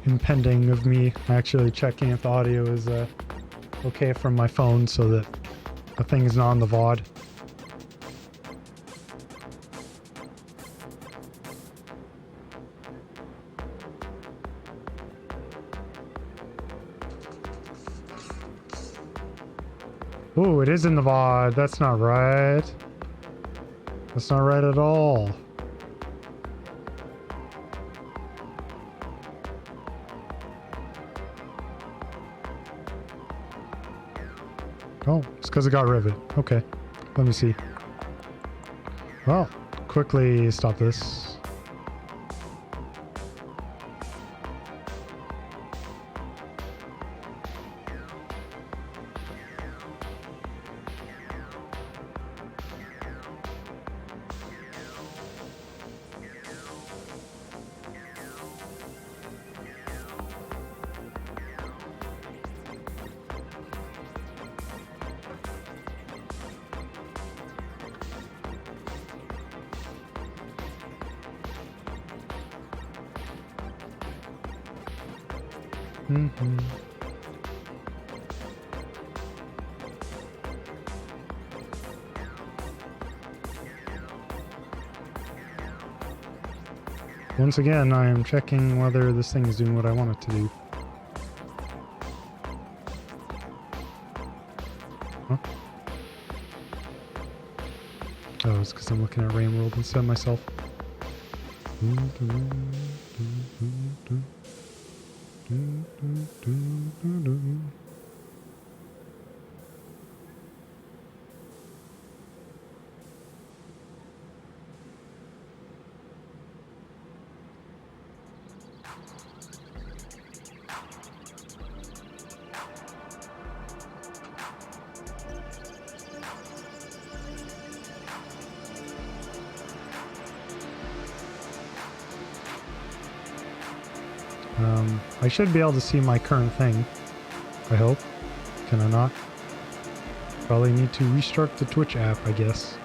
impending of me actually checking if the audio is okay from my phone so that the thing is not on the VOD. Ooh, it is in the VOD. That's not right. That's not right at all. Oh, it's because it got rivet. Okay, let me see. Well, quickly stop this. Once again, I am checking whether this thing is doing what I want it to do. Huh? Oh, it's because I'm looking at Rain World instead of myself. I should be able to see my current thing. I hope. Can I not? Probably need to restart the Twitch app, I guess.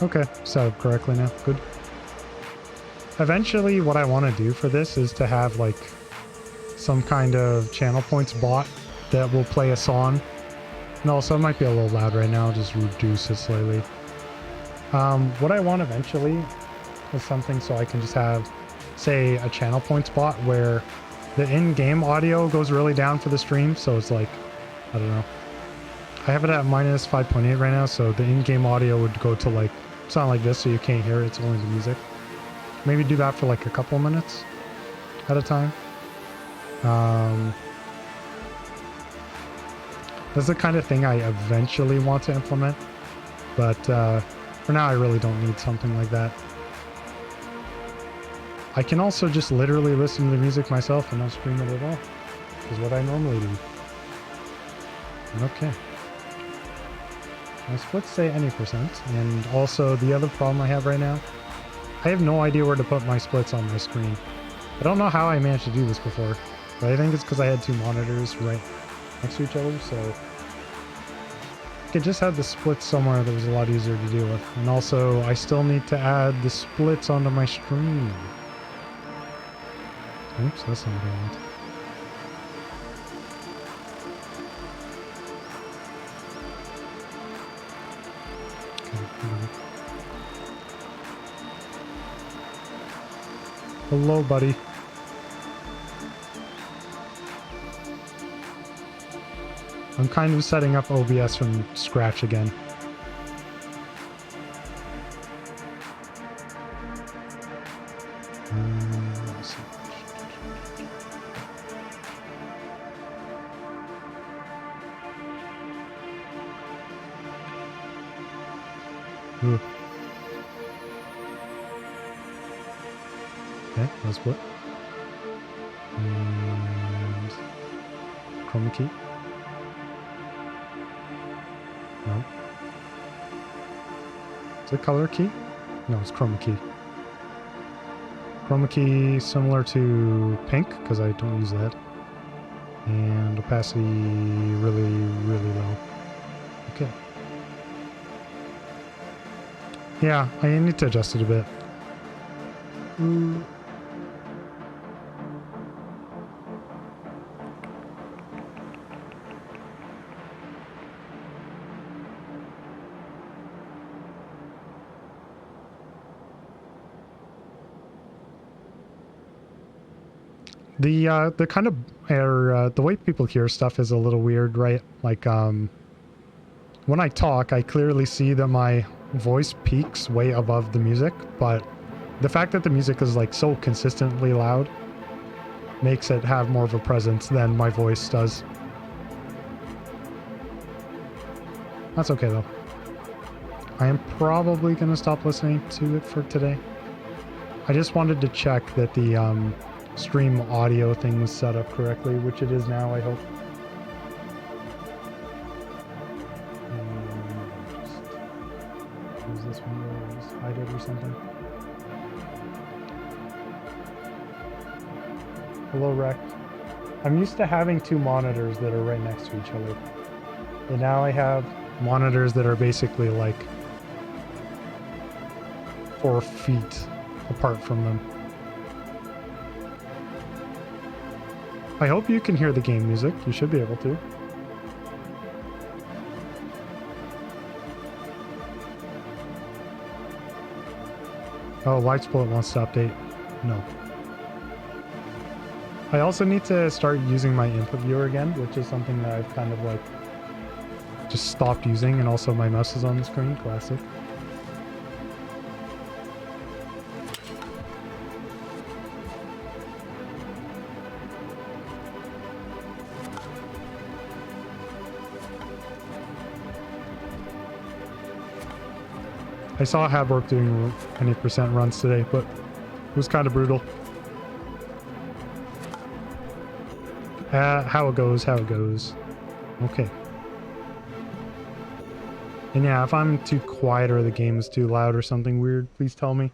Okay, set up correctly now. Good. Eventually, what I want to do for this is to have, like, some kind of channel points bot that will play a song. And also, it might be a little loud right now. I'll just reduce it slightly. What I want eventually is something so I can just have, say, a channel points bot where the in-game audio goes really down for the stream. So it's like, I don't know. I have it at minus 5.8 right now, so the in-game audio would go to, like, sound like this, so you can't hear it. It's only the music. Maybe do that for like a couple of minutes at a time. That's the kind of thing I eventually want to implement, but for now I really don't need something like that. I can also just literally listen to the music myself and not stream it at all, which is what I normally do. Okay. My splits say any percent, and also the other problem I have right now, I have no idea where to put my splits on my screen. I don't know how I managed to do this before, but I think it's because I had two monitors right next to each other, so I could just have the splits somewhere that was a lot easier to deal with. And also, I still need to add the splits onto my stream. Oops, that's not what I want. Hello, buddy. I'm kind of setting up OBS from scratch again. Let's see. Ooh. Okay, that's split. And chroma key. No. Is it color key? No, it's chroma key. Chroma key similar to pink, because I don't use that. And opacity really, really low. Okay. Yeah, I need to adjust it a bit. The kind of the way people hear stuff is a little weird, right? Like when I talk, I clearly see that my voice peaks way above the music, but the fact that the music is like so consistently loud makes it have more of a presence than my voice does. That's okay though. I am probably going to stop listening to it for today. I just wanted to check that the stream audio thing was set up correctly, which it is now, I hope. Use this window, just hide it or something. Hello, Rec. I'm used to having two monitors that are right next to each other. And now I have monitors that are basically like 4 feet apart from them. I hope you can hear the game music. You should be able to. Oh, Light Split wants to update. No. I also need to start using my input viewer again, which is something that I've kind of like just stopped using, and also my mouse is on the screen. Classic. I saw Habwork doing 20% runs today, but it was kind of brutal. How it goes, how it goes. Okay. And yeah, if I'm too quiet or the game is too loud or something weird, please tell me.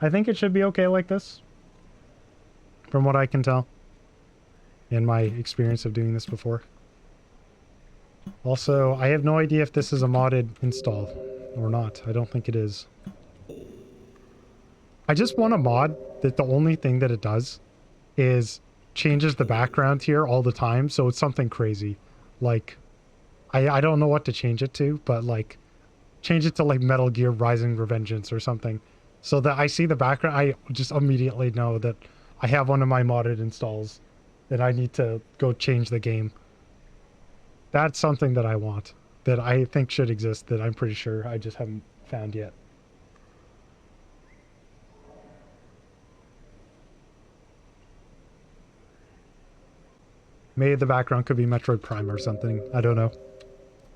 I think it should be okay like this, from what I can tell, in my experience of doing this before. Also, I have no idea if this is a modded install or not. I don't think it is. I just want a mod that the only thing that it does is changes the background here all the time, so it's something crazy. Like, I don't know what to change it to, but like, change it to like Metal Gear Rising Revengeance or something, so that I see the background, I just immediately know that I have one of my modded installs and I need to go change the game. That's something that I want, that I think should exist, that I'm pretty sure I just haven't found yet. Maybe the background could be Metroid Prime or something. I don't know.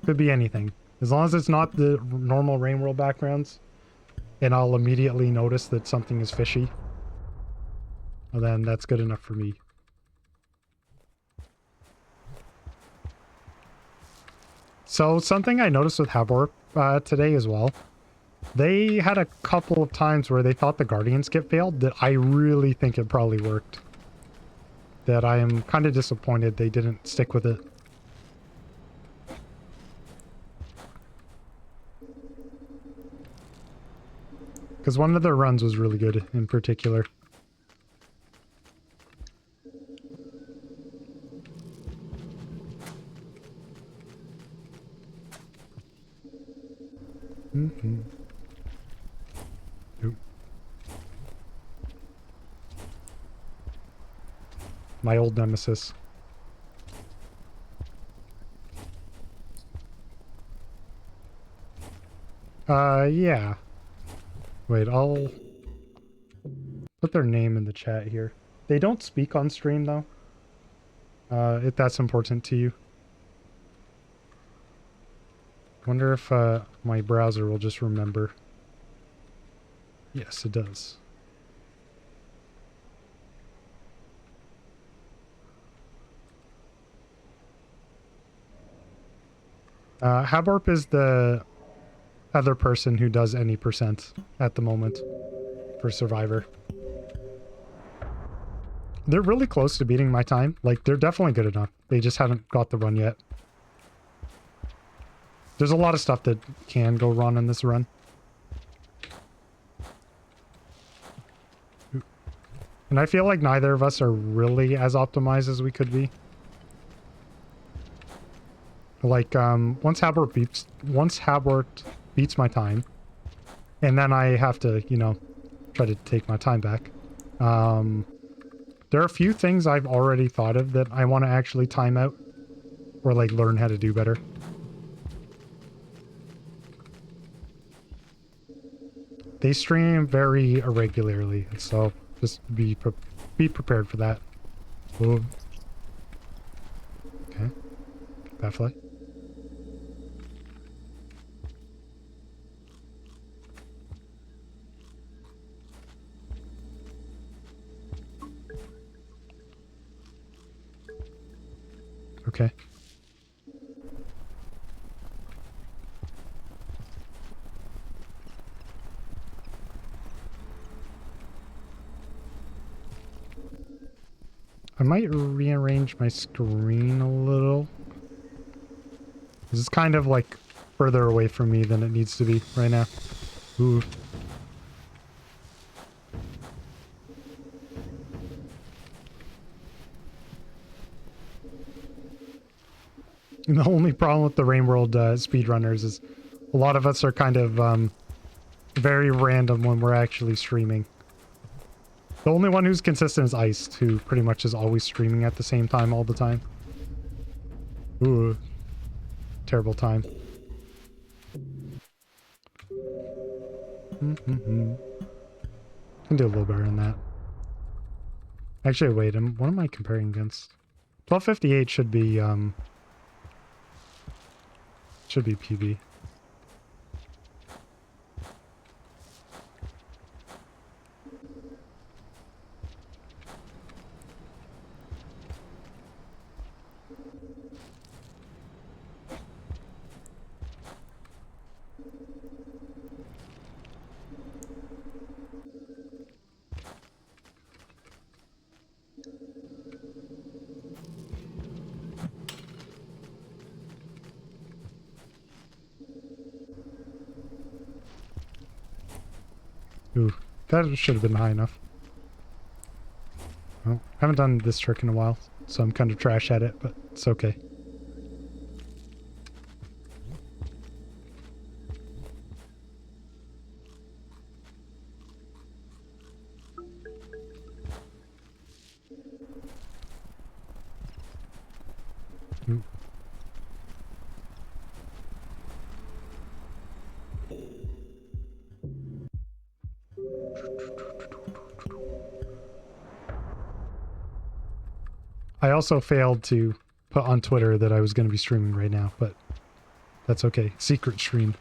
Could be anything. As long as it's not the normal Rain World backgrounds, and I'll immediately notice that something is fishy, well, then that's good enough for me. So something I noticed with Habor today as well, they had a couple of times where they thought the Guardian skip failed that I really think it probably worked. That I am kind of disappointed they didn't stick with it. Because one of their runs was really good in particular. Mm-hmm. Nope. My old nemesis. Yeah. Wait, I'll put their name in the chat here. They don't speak on stream, though. If that's important to you. Wonder if my browser will just remember. Yes, it does. Haborp is the other person who does any percent at the moment for Survivor. They're really close to beating my time. Like, they're definitely good enough. They just haven't got the run yet. There's a lot of stuff that can go wrong in this run. And I feel like neither of us are really as optimized as we could be. Like, once Habort beats my time, and then I have to, you know, try to take my time back. There are a few things I've already thought of that I want to actually time out, or like learn how to do better. They stream very irregularly, so just be prepared for that. Ooh. Okay, Batfly. Okay. I might rearrange my screen a little. This is kind of like further away from me than it needs to be right now. Ooh. And the only problem with the Rain World speedrunners is a lot of us are kind of very random when we're actually streaming. The only one who's consistent is Iced, who pretty much is always streaming at the same time all the time. Ooh. Terrible time. Can do a little better than that. Actually, wait, what am I comparing against? 1258 should be PB. Ooh, that should have been high enough. Well, I haven't done this trick in a while, so I'm kind of trash at it, but it's okay. Ooh. I also failed to put on Twitter that I was going to be streaming right now, but that's okay. Secret stream.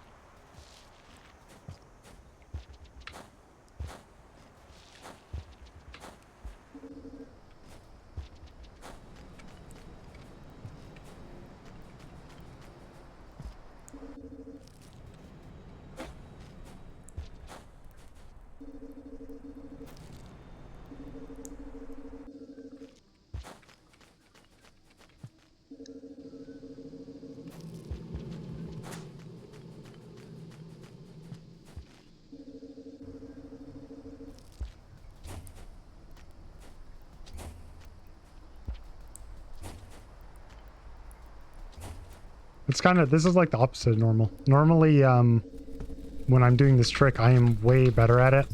It's kind of, this is like the opposite of normal. Normally, when I'm doing this trick, I am way better at it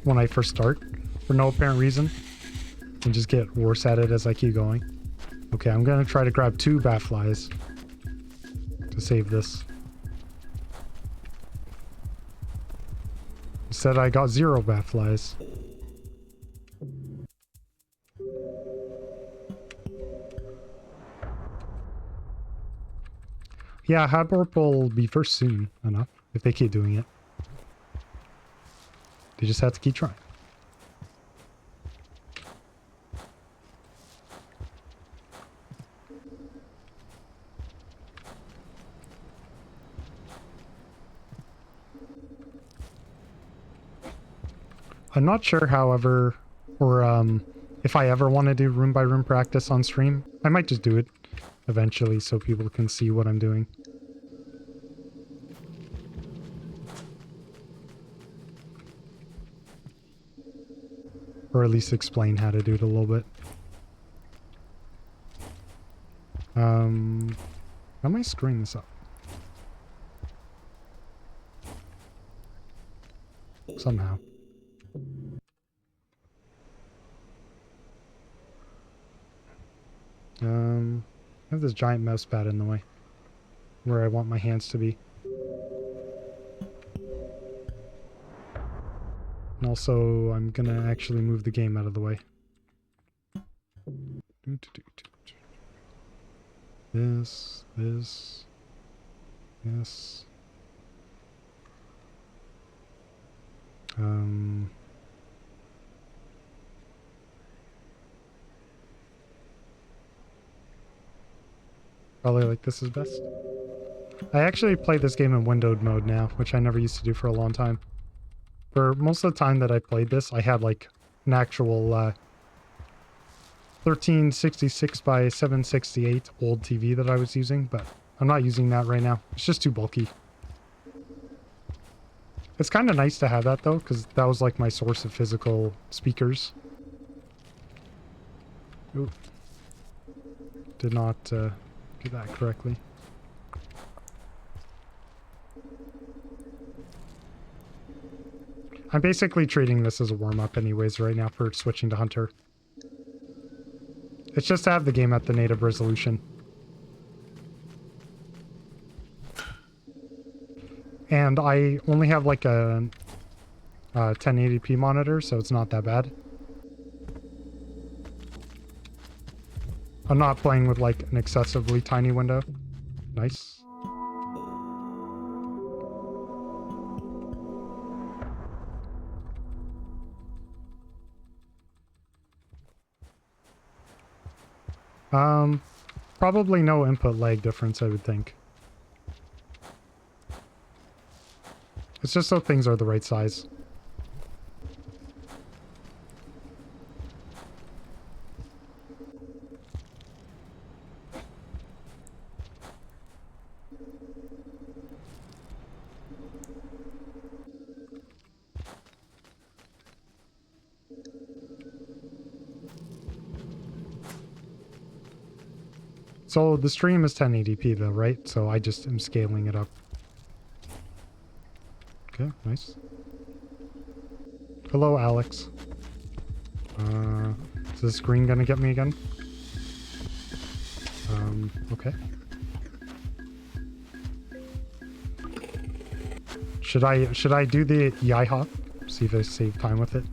when I first start for no apparent reason, and just get worse at it as I keep going. Okay, I'm gonna try to grab 2 bat flies to save this. Instead, I got 0 bat flies. Yeah, Habwarp will be first soon enough if they keep doing it. They just have to keep trying. I'm not sure, however, or if I ever want to do room by room practice on stream. I might just do it eventually so people can see what I'm doing. Or at least explain how to do it a little bit. How am I screwing this up? Somehow. I have this giant mouse pad in the way. Where I want my hands to be. And also, I'm gonna actually move the game out of the way. This. Yes. Probably like this is best. I actually play this game in windowed mode now, which I never used to do for a long time. For most of the time that I played this, I had like an actual 1366 by 768 old TV that I was using, but I'm not using that right now. It's just too bulky. It's kind of nice to have that though, because that was like my source of physical speakers. Ooh. Did not do that correctly. I'm basically treating this as a warm-up anyways right now for switching to Hunter. It's just to have the game at the native resolution. And I only have like a 1080p monitor, so it's not that bad. I'm not playing with like an excessively tiny window. Nice. Probably no input lag difference, I would think. It's just so things are the right size. So the stream is 1080p though, right? So I just am scaling it up. Okay, nice. Hello, Alex. Is this green gonna get me again? Okay. Should I do the Yai hop? See if I save time with it.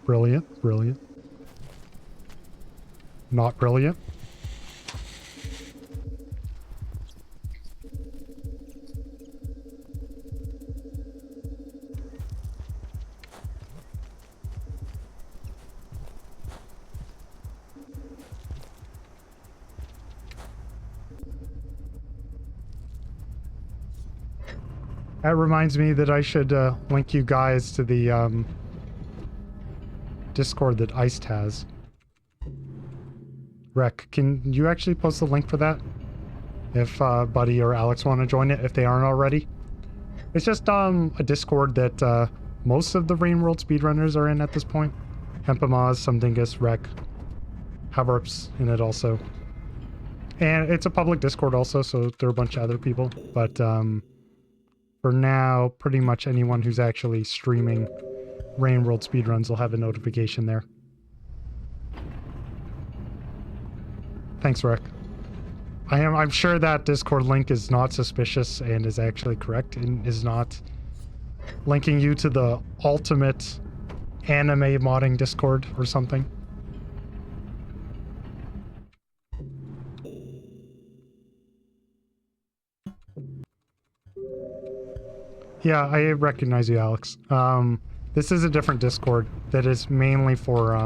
Brilliant, brilliant. Not brilliant. That reminds me that I should link you guys to the Discord that Iced has. Rec, can you actually post the link for that? If Buddy or Alex want to join it, if they aren't already. It's just a Discord that most of the Rain World speedrunners are in at this point. Hempamaz, Sumdingus, Rec, Havarps in it also. And it's a public Discord also, so there are a bunch of other people. But for now, pretty much anyone who's actually streaming Rain World speedruns will have a notification there. Thanks, Rec. I'm sure that Discord link is not suspicious and is actually correct and is not linking you to the ultimate anime modding Discord or something. Yeah, I recognize you, Alex. This is a different Discord that is mainly for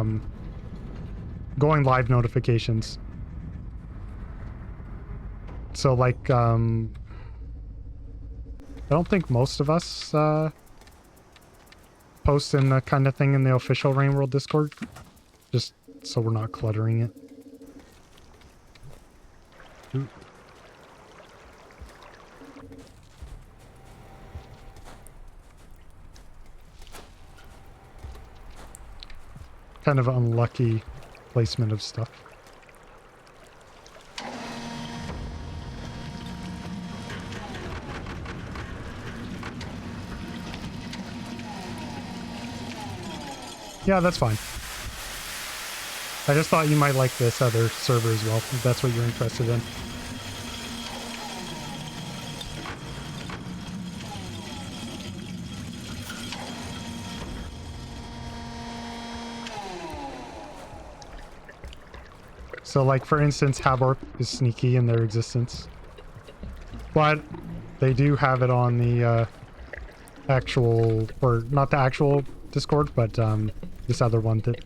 going live notifications. So like, I don't think most of us post in the kind of thing in the official Rain World Discord, just so we're not cluttering it. Ooh. Kind of unlucky placement of stuff. Yeah, that's fine. I just thought you might like this other server as well, if that's what you're interested in. So like, for instance, Habork is sneaky in their existence. But they do have it on the actual, or not the actual Discord, but this other one that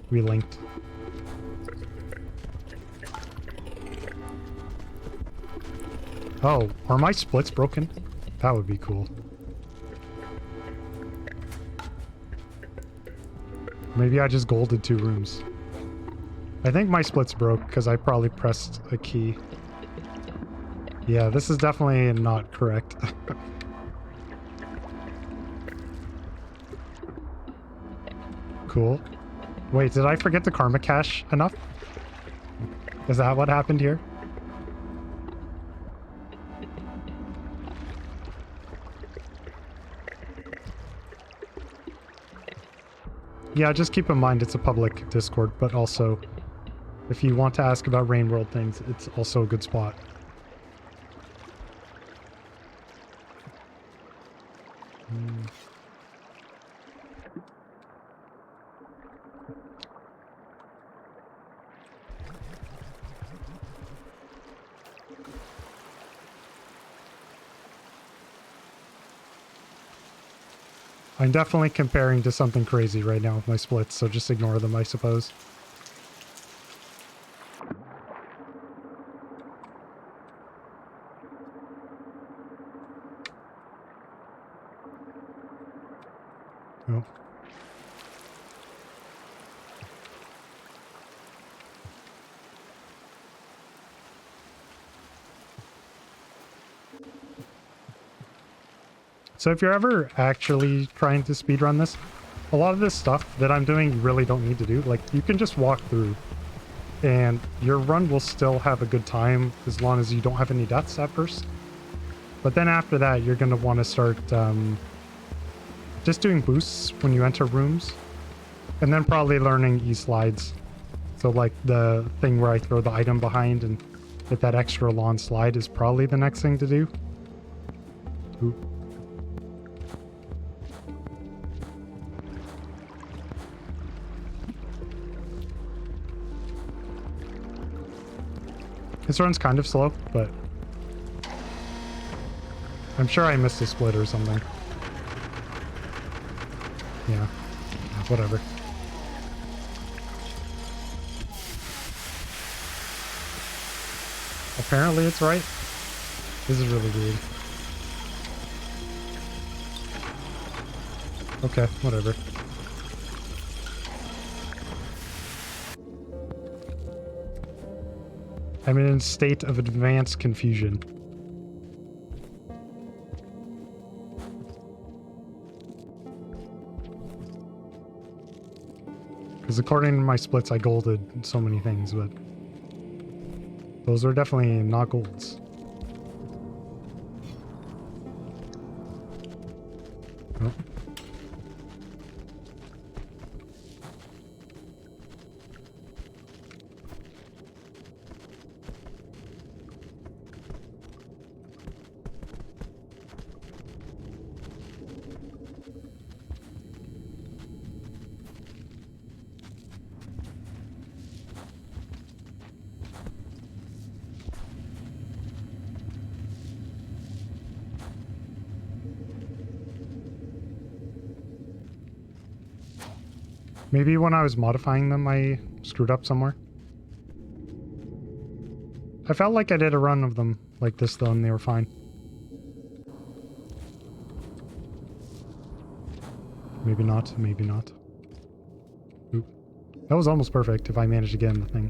we linked. Oh, are my splits broken? That would be cool. Maybe I just golded 2 rooms. I think my splits broke because I probably pressed a key. Yeah, this is definitely not correct. Cool. Wait, did I forget the karma cache enough? Is that what happened here? Yeah, just keep in mind it's a public Discord, but also if you want to ask about Rain World things, it's also a good spot. I'm definitely comparing to something crazy right now with my splits, so just ignore them, I suppose. Oh. So if you're ever actually trying to speedrun this, a lot of this stuff that I'm doing you really don't need to do. Like, you can just walk through and your run will still have a good time as long as you don't have any deaths at first. But then after that, you're going to want to start just doing boosts when you enter rooms, and then probably learning E-slides. So like the thing where I throw the item behind and get that extra long slide is probably the next thing to do. Ooh. This run's kind of slow, but I'm sure I missed a split or something. Yeah, whatever. Apparently it's right. This is really weird. Okay, whatever. I'm in a state of advanced confusion. Because according to my splits, I golded so many things, but those are definitely not golds. Oh. Maybe when I was modifying them, I screwed up somewhere. I felt like I did a run of them like this though, and they were fine. Maybe not, maybe not. Oop. That was almost perfect if I managed to get in the thing.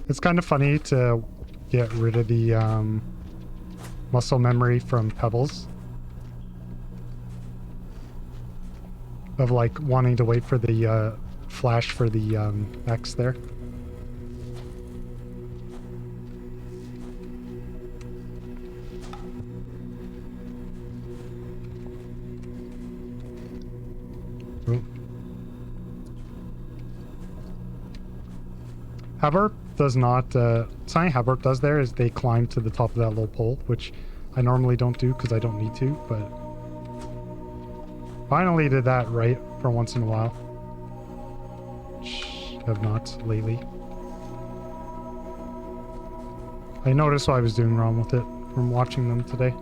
It's kind of funny to get rid of the muscle memory from Pebbles. Of like wanting to wait for the flash for the X there. Ooh. Haburp does not, something Haburp does there is they climb to the top of that little pole, which I normally don't do because I don't need to, but finally did that right for once in a while. Have not lately. I noticed what I was doing wrong with it from watching them today.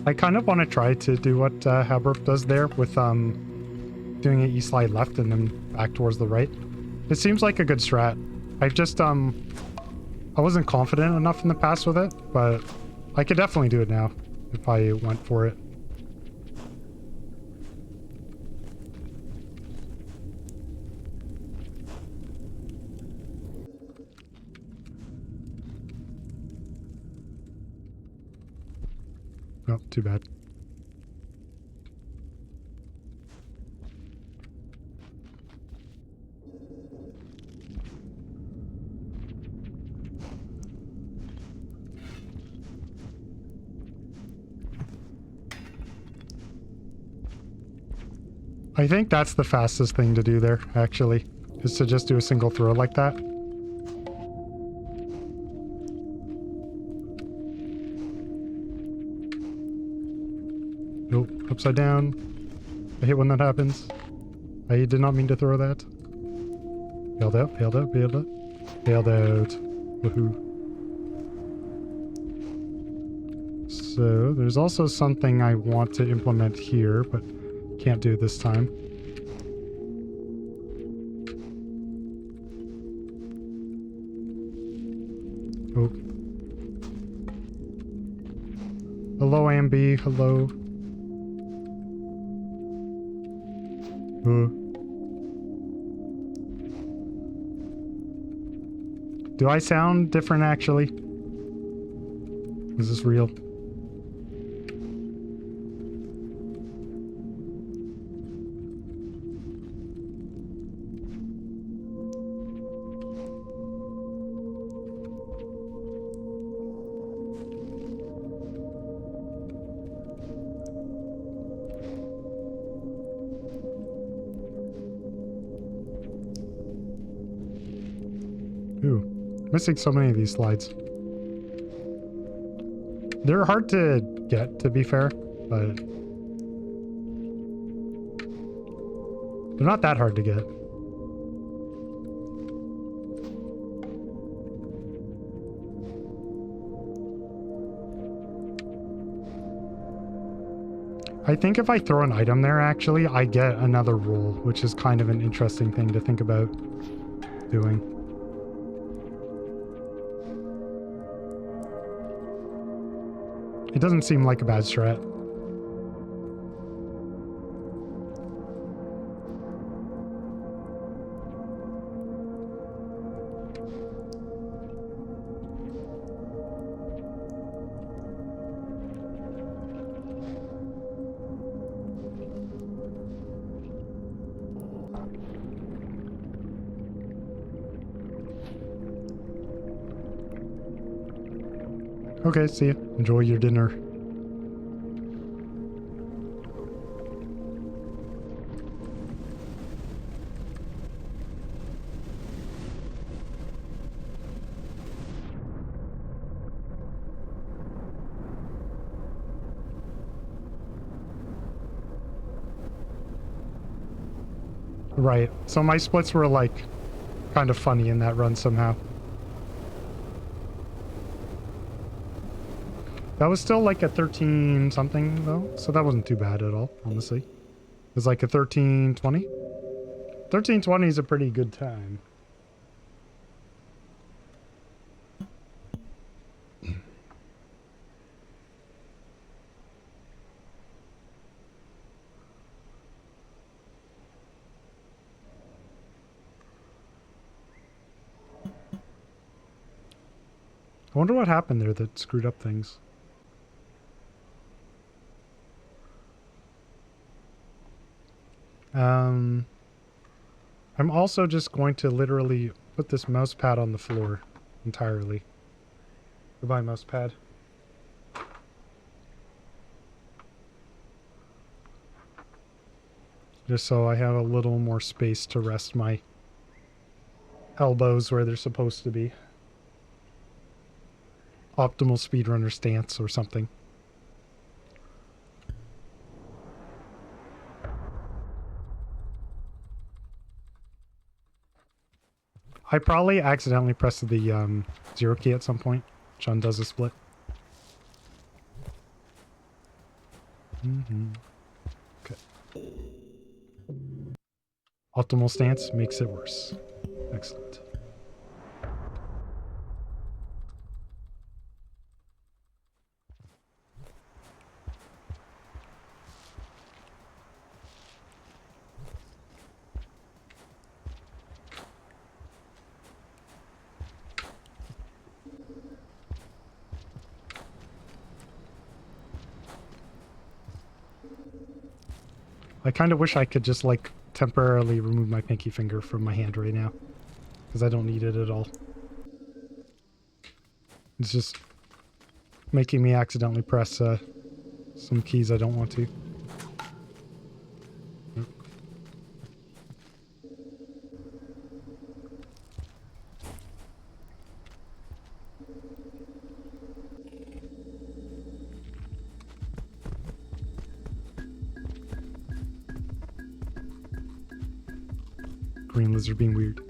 I kind of want to try to do what Haburp does there with doing an E-slide left and then back towards the right. It seems like a good strat. I've just I wasn't confident enough in the past with it, but I could definitely do it now if I went for it. Oh, too bad. I think that's the fastest thing to do there, actually, is to just do a single throw like that. Nope, upside down. I hate when that happens. I did not mean to throw that. Bailed out, bailed out, bailed out. Bailed out. Woohoo. So, there's also something I want to implement here, but can't do this time. Oh. Hello, Ambi. Hello. Do I sound different, actually? Is this real? Ooh, missing so many of these slides. They're hard to get, to be fair, but they're not that hard to get. I think if I throw an item there, actually, I get another roll, which is kind of an interesting thing to think about doing. It doesn't seem like a bad strat. Okay, see ya. Enjoy your dinner. Right. So my splits were like kind of funny in that run somehow. That was still like a 13 something though, so that wasn't too bad at all, honestly. It was like a 13:20. 13:20 is a pretty good time. I wonder what happened there that screwed up things. I'm also just going to literally put this mouse pad on the floor entirely. Goodbye, mouse pad. Just so I have a little more space to rest my elbows where they're supposed to be. Optimal speedrunner stance or something. I probably accidentally pressed the 0 key at some point, which undoes a split. Okay. Optimal stance makes it worse. Excellent. I kind of wish I could just like temporarily remove my pinky finger from my hand right now, because I don't need it at all. It's just making me accidentally press some keys I don't want to. Green lizard being weird.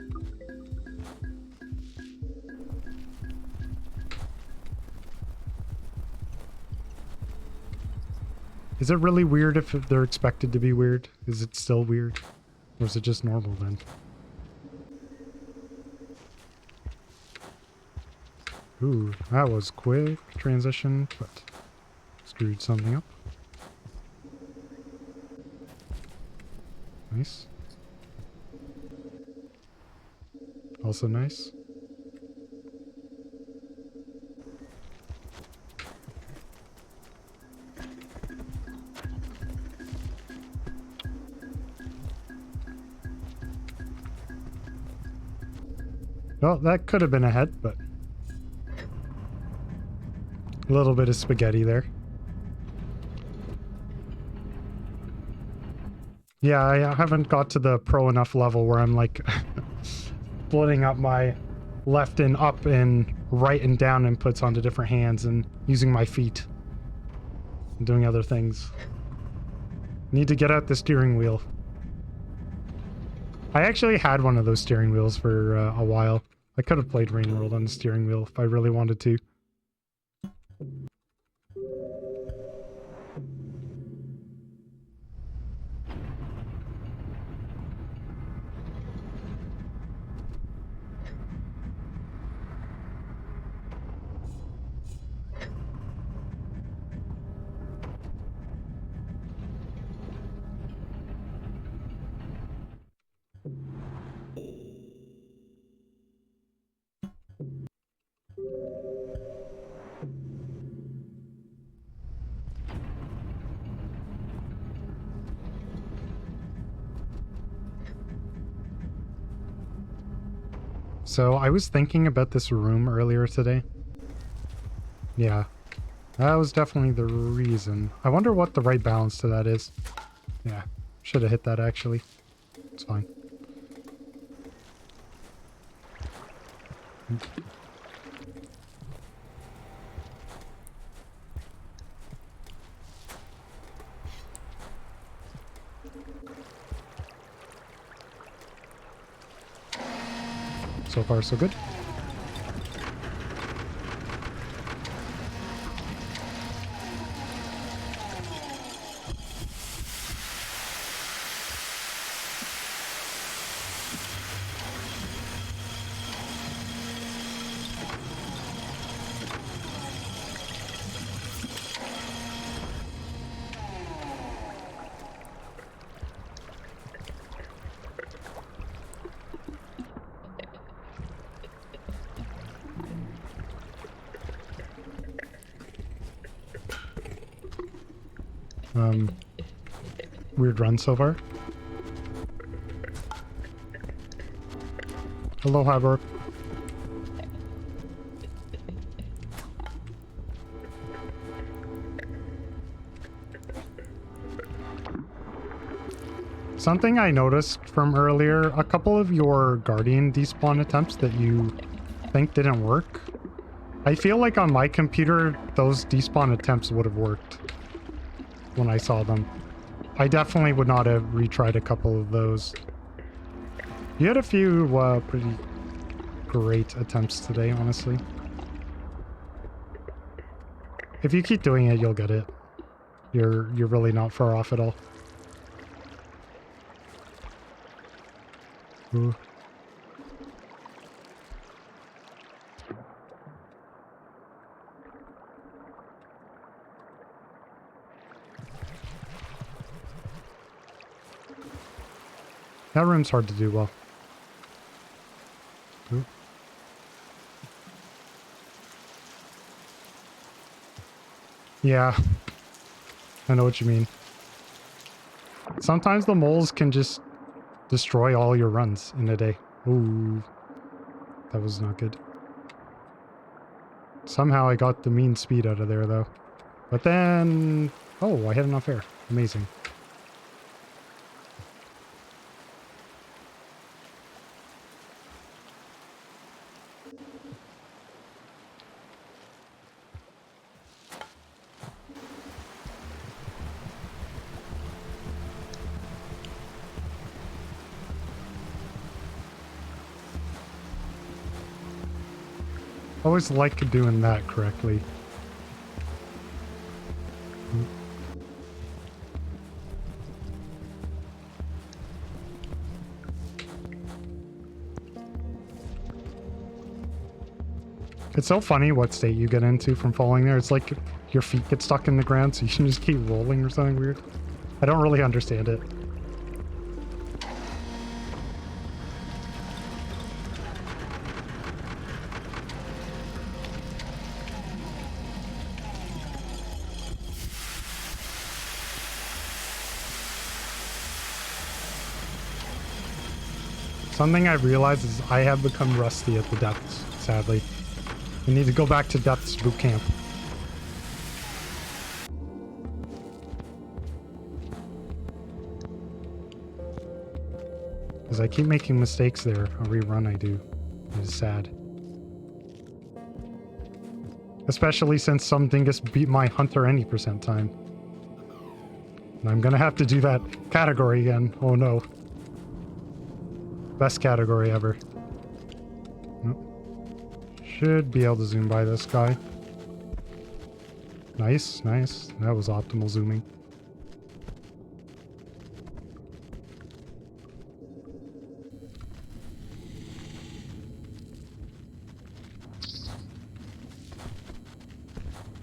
Is it really weird if they're expected to be weird? Is it still weird? Or is it just normal then? Ooh, that was quick transition, but screwed something up. Nice. Also nice. Well, that could have been a head, but a little bit of spaghetti there. Yeah, I haven't got to the pro enough level where I'm like splitting up my left and up and right and down inputs onto different hands and using my feet and doing other things. Need to get out the steering wheel. I actually had one of those steering wheels for a while. I could have played Rain World on the steering wheel if I really wanted to. So I was thinking about this room earlier today. Yeah, that was definitely the reason. I wonder what the right balance to that is. Yeah, should have hit that actually. It's fine. So far, so good. Weird run so far. Hello, Harbor. Something I noticed from earlier, a couple of your Guardian despawn attempts that you think didn't work. I feel like on my computer, those despawn attempts would have worked when I saw them. I definitely would not have retried a couple of those. You had a few pretty great attempts today, honestly. If you keep doing it, you'll get it. You're really not far off at all. Ooh. That room's hard to do well. Ooh. Yeah, I know what you mean. Sometimes the moles can just destroy all your runs in a day. Ooh, that was not good. Somehow I got the mean speed out of there, though. But then... Oh, I had enough air. Amazing. Always like doing that correctly. It's so funny what state you get into from falling there. It's like your feet get stuck in the ground, so you can just keep rolling or something weird. I don't really understand it. Something I've realized is I have become rusty at the depths, sadly. I need to go back to depths boot camp. Because I keep making mistakes there. Every run I do. It is sad. Especially since some dingus beat my Hunter any percent time. And I'm gonna have to do that category again. Oh no. Best category ever. Nope. Should be able to zoom by this guy. Nice, nice. That was optimal zooming.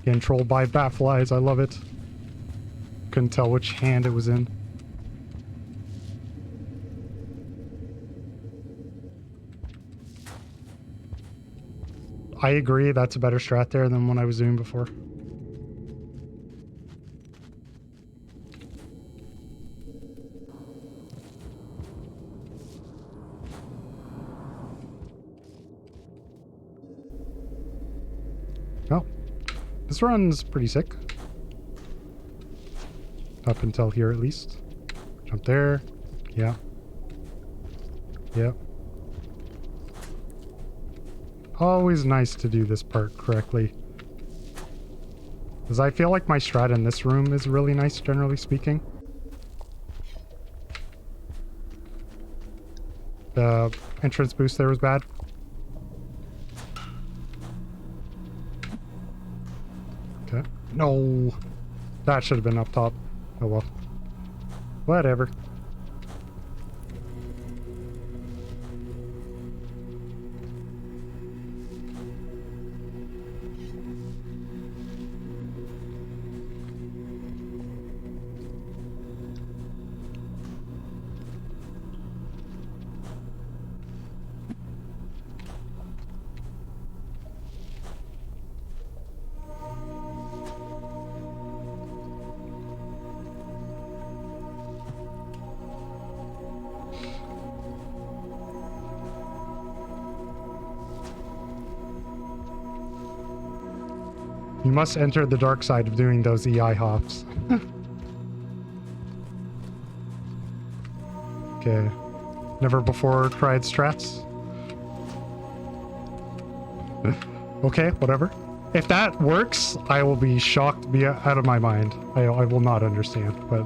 Getting trolled by bat flies. I love it. Couldn't tell which hand it was in. I agree, that's a better strat there than what I was doing before. Oh, This run's pretty sick. Up until here at least. Jump there. Yeah. Yep. Always nice to do this part correctly. Because I feel like my strat in this room is really nice, generally speaking. The entrance boost there was bad. Okay. No. That should have been up top. Oh well. Whatever. You must enter the dark side of doing those EI hops. Okay. Never before tried strats? Okay, whatever. If that works, I will be shocked out of my mind. I will not understand, but...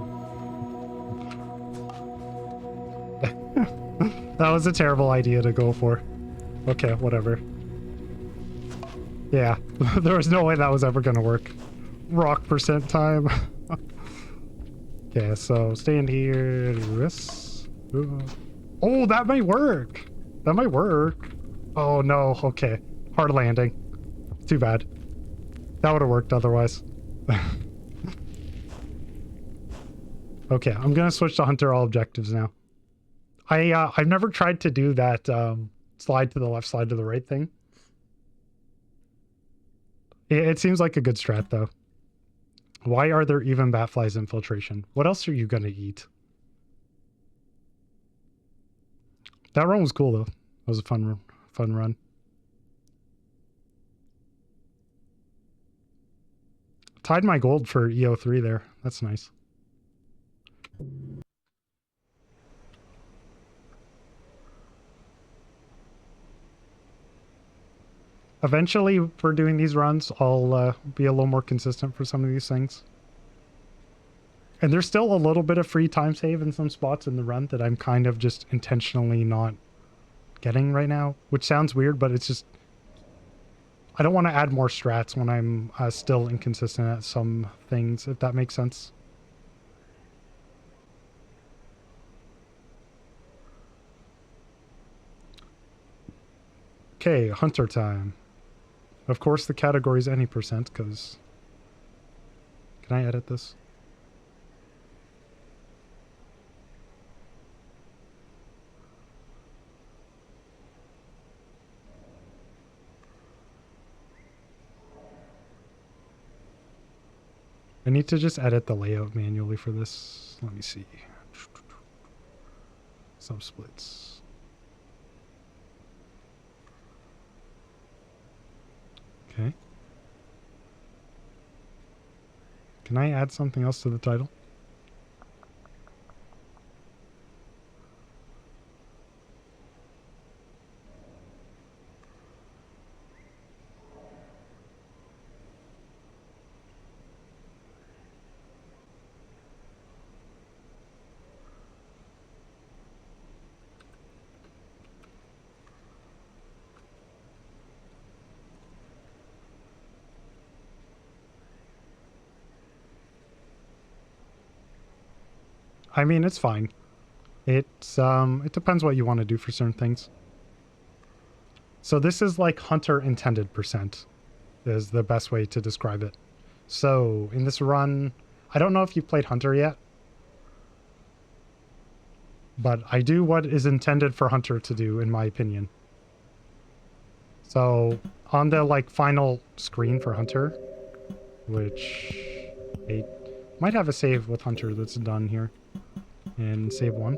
that was a terrible idea to go for. Okay, whatever. Yeah, there was no way that was ever gonna work. Rock percent time. Okay, so stand here, do this. Oh, that might work. That might work. Oh no, okay. Hard landing. Too bad. That would have worked otherwise. Okay, I'm gonna switch to hunter all objectives now. I've never tried to do that slide to the left, slide to the right thing. It seems like a good strat, though. Why are there even batflies infiltration? What else are you gonna eat? That run was cool, though. That was a fun run. Tied my gold for EO3 there. That's nice. Eventually, for doing these runs, I'll be a little more consistent for some of these things. And there's still a little bit of free time save in some spots in the run that I'm kind of just intentionally not getting right now, which sounds weird, but it's just... I don't want to add more strats when I'm still inconsistent at some things, if that makes sense. Okay, hunter time. Of course, the category is any percent, because... Can I edit this? I need to just edit the layout manually for this. Let me see. Subsplits. Okay. Can I add something else to the title? I mean, it's fine. It depends what you want to do for certain things. So this is like hunter intended percent is the best way to describe it. So in this run, I don't know if you played hunter yet, but I do what is intended for hunter to do, in my opinion. So on the like final screen for hunter, which I might have a save with hunter that's done here. And save one.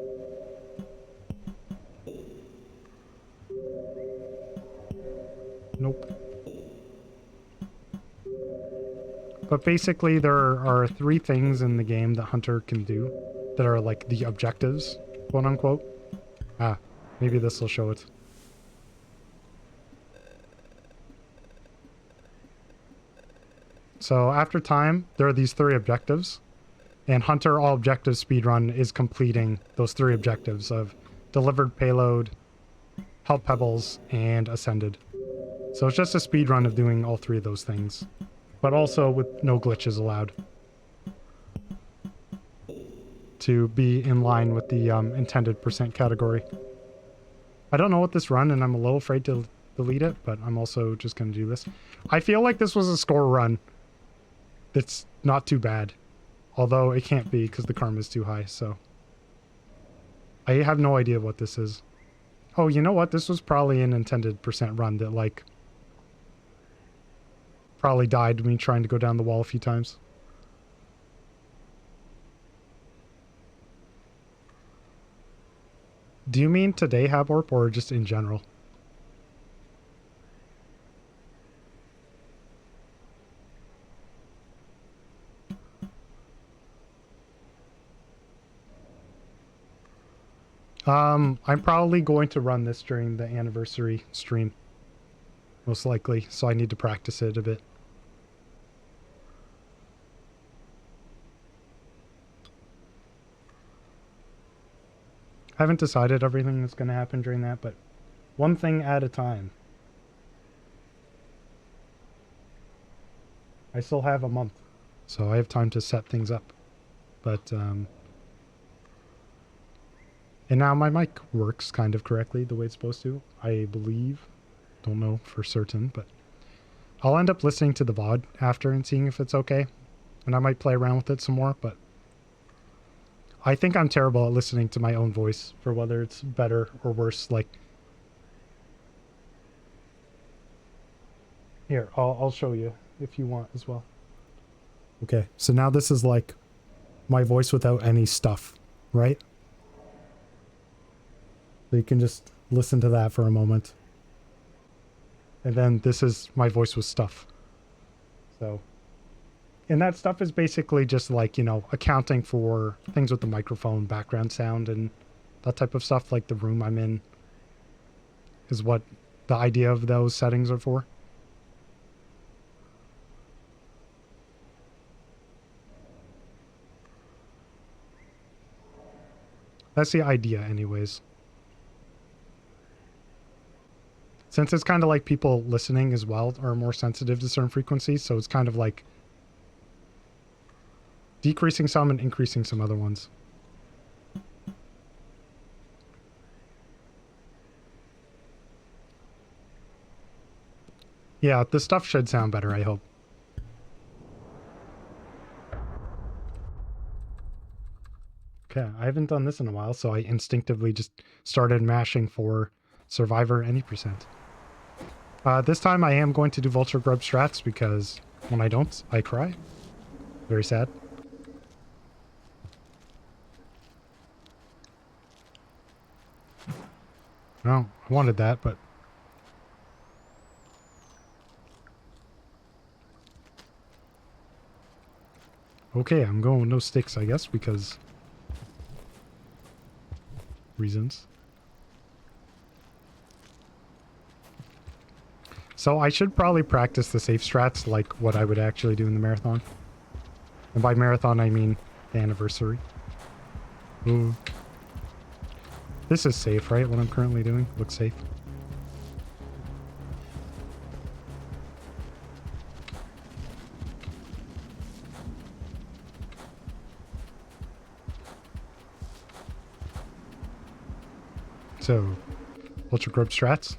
Nope. But basically there are 3 things in the game that Hunter can do that are like the objectives, quote unquote. Ah, maybe this will show it. So after time, there are these 3 objectives, and Hunter All Objective Speedrun is completing those 3 objectives of delivered payload, help pebbles, and ascended. So it's just a speedrun of doing all 3 of those things, but also with no glitches allowed to be in line with the intended percent category. I don't know what this run, and I'm a little afraid to delete it, but I'm also just going to do this. I feel like this was a score run. It's not too bad, although it can't be because the karma is too high, so I have no idea what this is. Oh, you know what? This was probably an intended percent run that, like, probably died me trying to go down the wall a few times. Do you mean today, Haborp, or just in general? I'm probably going to run this during the anniversary stream. Most likely, so I need to practice it a bit. I haven't decided everything that's going to happen during that, but one thing at a time. I still have a month, so I have time to set things up. But, and now my mic works kind of correctly the way it's supposed to, I believe. Don't know for certain, but I'll end up listening to the VOD after and seeing if it's okay. And I might play around with it some more, but I think I'm terrible at listening to my own voice for whether it's better or worse. Like, here, I'll show you if you want as well. Okay, so now this is like my voice without any stuff, right? So you can just listen to that for a moment. And then this is my voice with stuff. So, and that stuff is basically just like, you know, accounting for things with the microphone, background sound, and that type of stuff, like the room I'm in is what the idea of those settings are for. That's the idea anyways. Since it's kind of like people listening as well are more sensitive to certain frequencies, so it's kind of like decreasing some and increasing some other ones. Yeah, this stuff should sound better, I hope. Okay, I haven't done this in a while, so I instinctively just started mashing for Survivor any percent. This time I am going to do Vulture Grub strats because when I don't, I cry. Very sad. No, I wanted that, but... Okay, I'm going with no sticks, I guess, because... reasons. So I should probably practice the safe strats like what I would actually do in the marathon. And by marathon, I mean the anniversary. Ooh. This is safe, right? What I'm currently doing looks safe. So, Ultra Grub strats.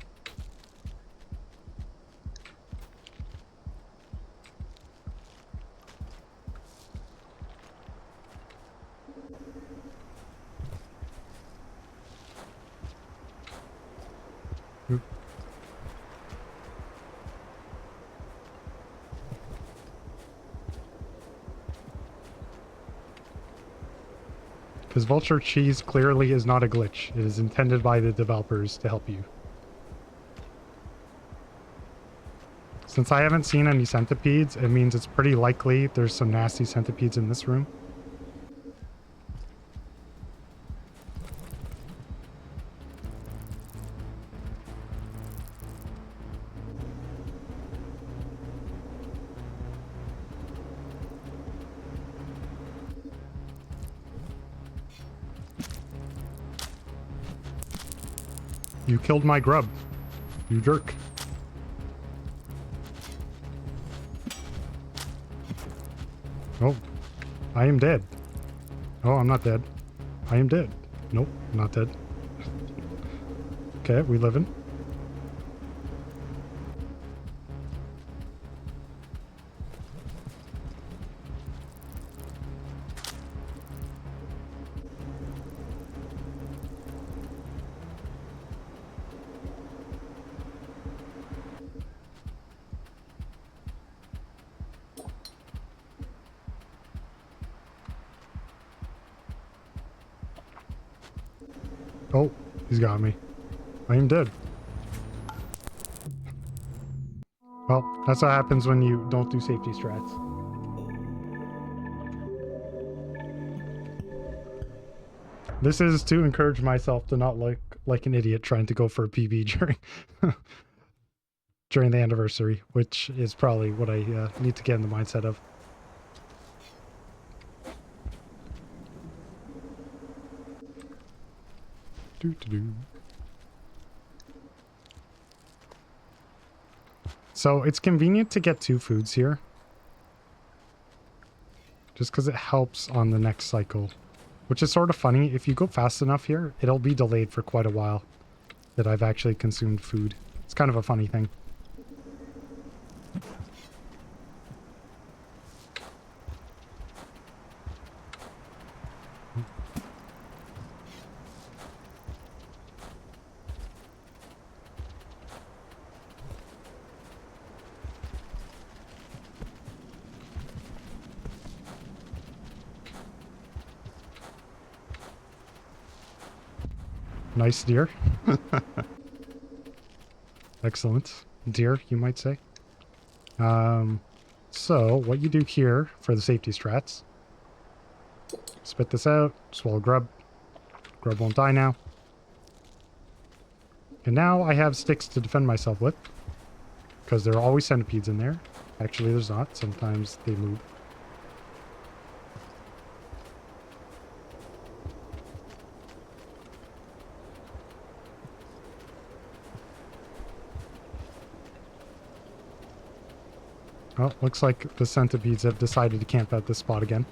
Because Vulture Cheese clearly is not a glitch. It is intended by the developers to help you. Since I haven't seen any centipedes, it means it's pretty likely there's some nasty centipedes in this room. You killed my grub. You jerk. Oh, I am dead. Oh, I'm not dead. I am dead. Nope, not dead. Okay, we living. Oh, he's got me. I am dead. Well, that's what happens when you don't do safety strats. This is to encourage myself to not look like an idiot trying to go for a PB during during the anniversary, which is probably what I need to get in the mindset of. So it's convenient to get 2 foods here. Just because it helps on the next cycle. Which is sort of funny. If you go fast enough here, it'll be delayed for quite a while that I've actually consumed food. It's kind of a funny thing. Nice deer. Excellent. Deer, you might say. So, what you do here for the safety strats. Spit this out. Swallow grub. Grub won't die now. And now I have sticks to defend myself with. Because there are always centipedes in there. Actually, there's not. Sometimes they move. Oh, looks like the centipedes have decided to camp at this spot again.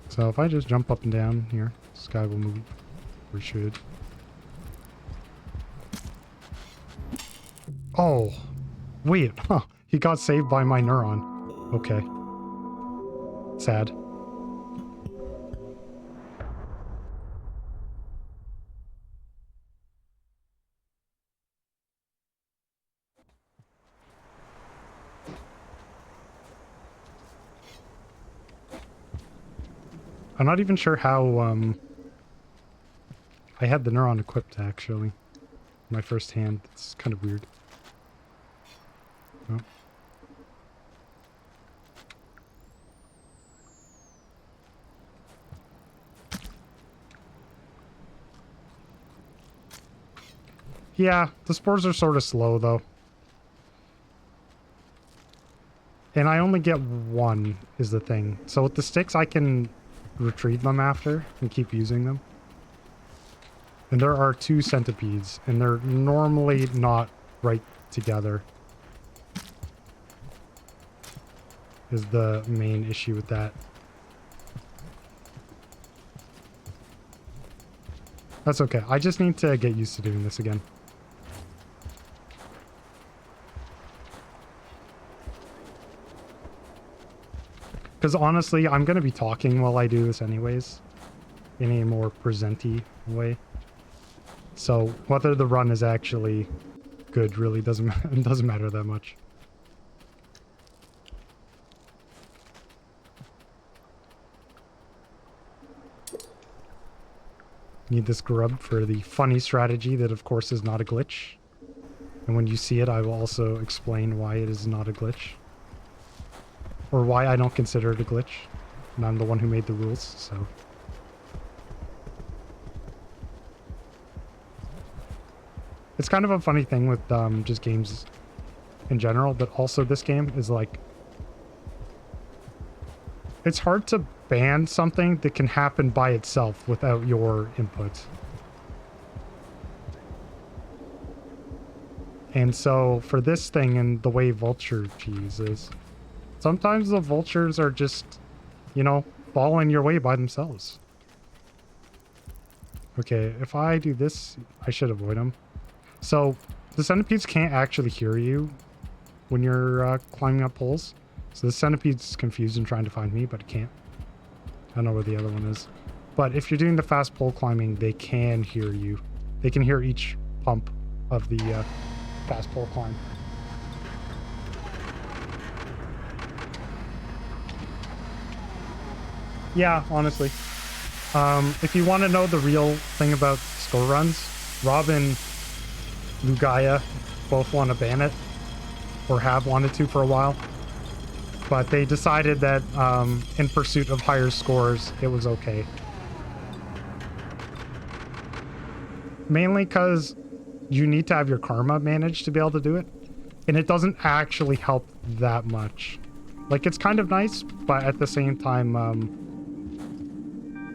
So if I just jump up and down here, this guy will move. Or should. Oh, wait. Huh. He got saved by my neuron. Okay. Sad. I'm not even sure how, I had the neuron equipped, actually. My first hand. It's kind of weird. Oh. Yeah, the spores are sort of slow, though. And I only get 1, is the thing. So with the sticks, I can retrieve them after and keep using them. And there are 2 centipedes, and they're normally not right together. Is the main issue with that. That's okay. I just need to get used to doing this again. Because honestly, I'm going to be talking while I do this anyways. In a more presenty way. So whether the run is actually good really doesn't matter that much. Need this grub for the funny strategy that of course is not a glitch. And when you see it, I will also explain why it is not a glitch. Or why I don't consider it a glitch. And I'm the one who made the rules, so... It's kind of a funny thing with just games in general, but also this game is like... It's hard to ban something that can happen by itself without your input. And so for this thing and the way vulture cheese is, sometimes the vultures are just, you know, falling your way by themselves. Okay, if I do this, I should avoid them. So the centipedes can't actually hear you when you're climbing up poles. So the centipede's confused and trying to find me, but it can't. I don't know where the other one is. But if you're doing the fast pole climbing, they can hear you. They can hear each pump of the fast pole climb. Yeah, honestly. If you want to know the real thing about score runs, Rob and Lugaya both want to ban it, or have wanted to for a while. But they decided that in pursuit of higher scores, it was okay. Mainly because you need to have your karma managed to be able to do it. And it doesn't actually help that much. Like, it's kind of nice, but at the same time,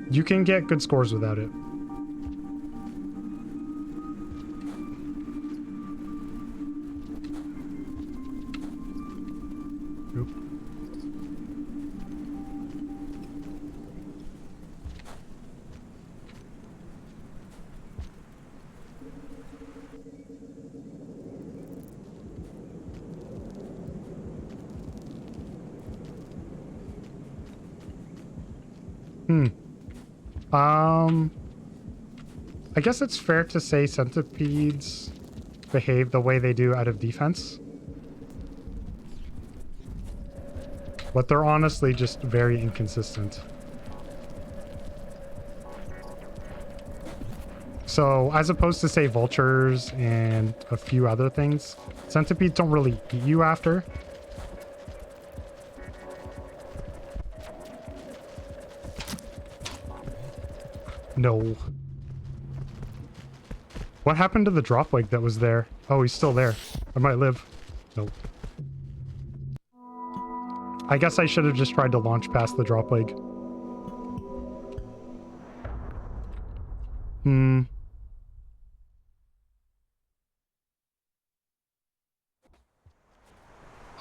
you can get good scores without it. Oop. I guess it's fair to say centipedes behave the way they do out of defense. But they're honestly just very inconsistent. So, as opposed to, say, vultures and a few other things, centipedes don't really eat you after. No. What happened to the dropwig that was there? Oh, he's still there. I might live. Nope. I guess I should have just tried to launch past the dropwig.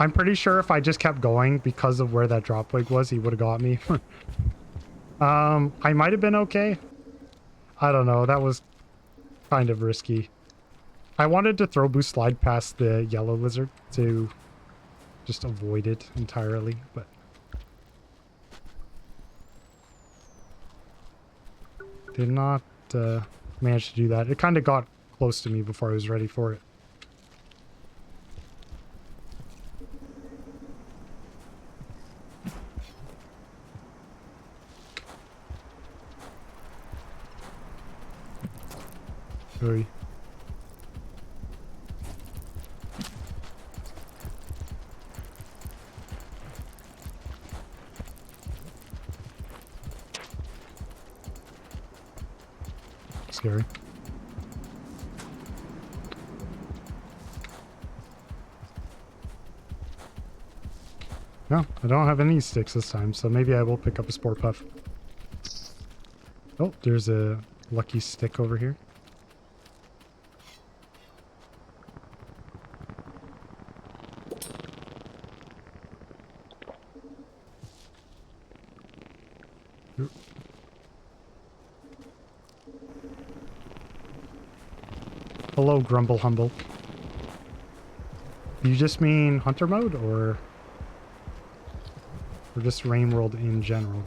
I'm pretty sure if I just kept going because of where that dropwig was, he would have got me. I might have been okay. I don't know. That was kind of risky. I wanted to throw boost slide past the yellow lizard to just avoid it entirely, but did not manage to do that. It kind of got close to me before I was ready for it. Sorry. Scary. No, I don't have any sticks this time, so maybe I will pick up a spore puff. Oh, there's a lucky stick over here. Hello, Grumble Humble. You just mean hunter mode or just Rain World in general?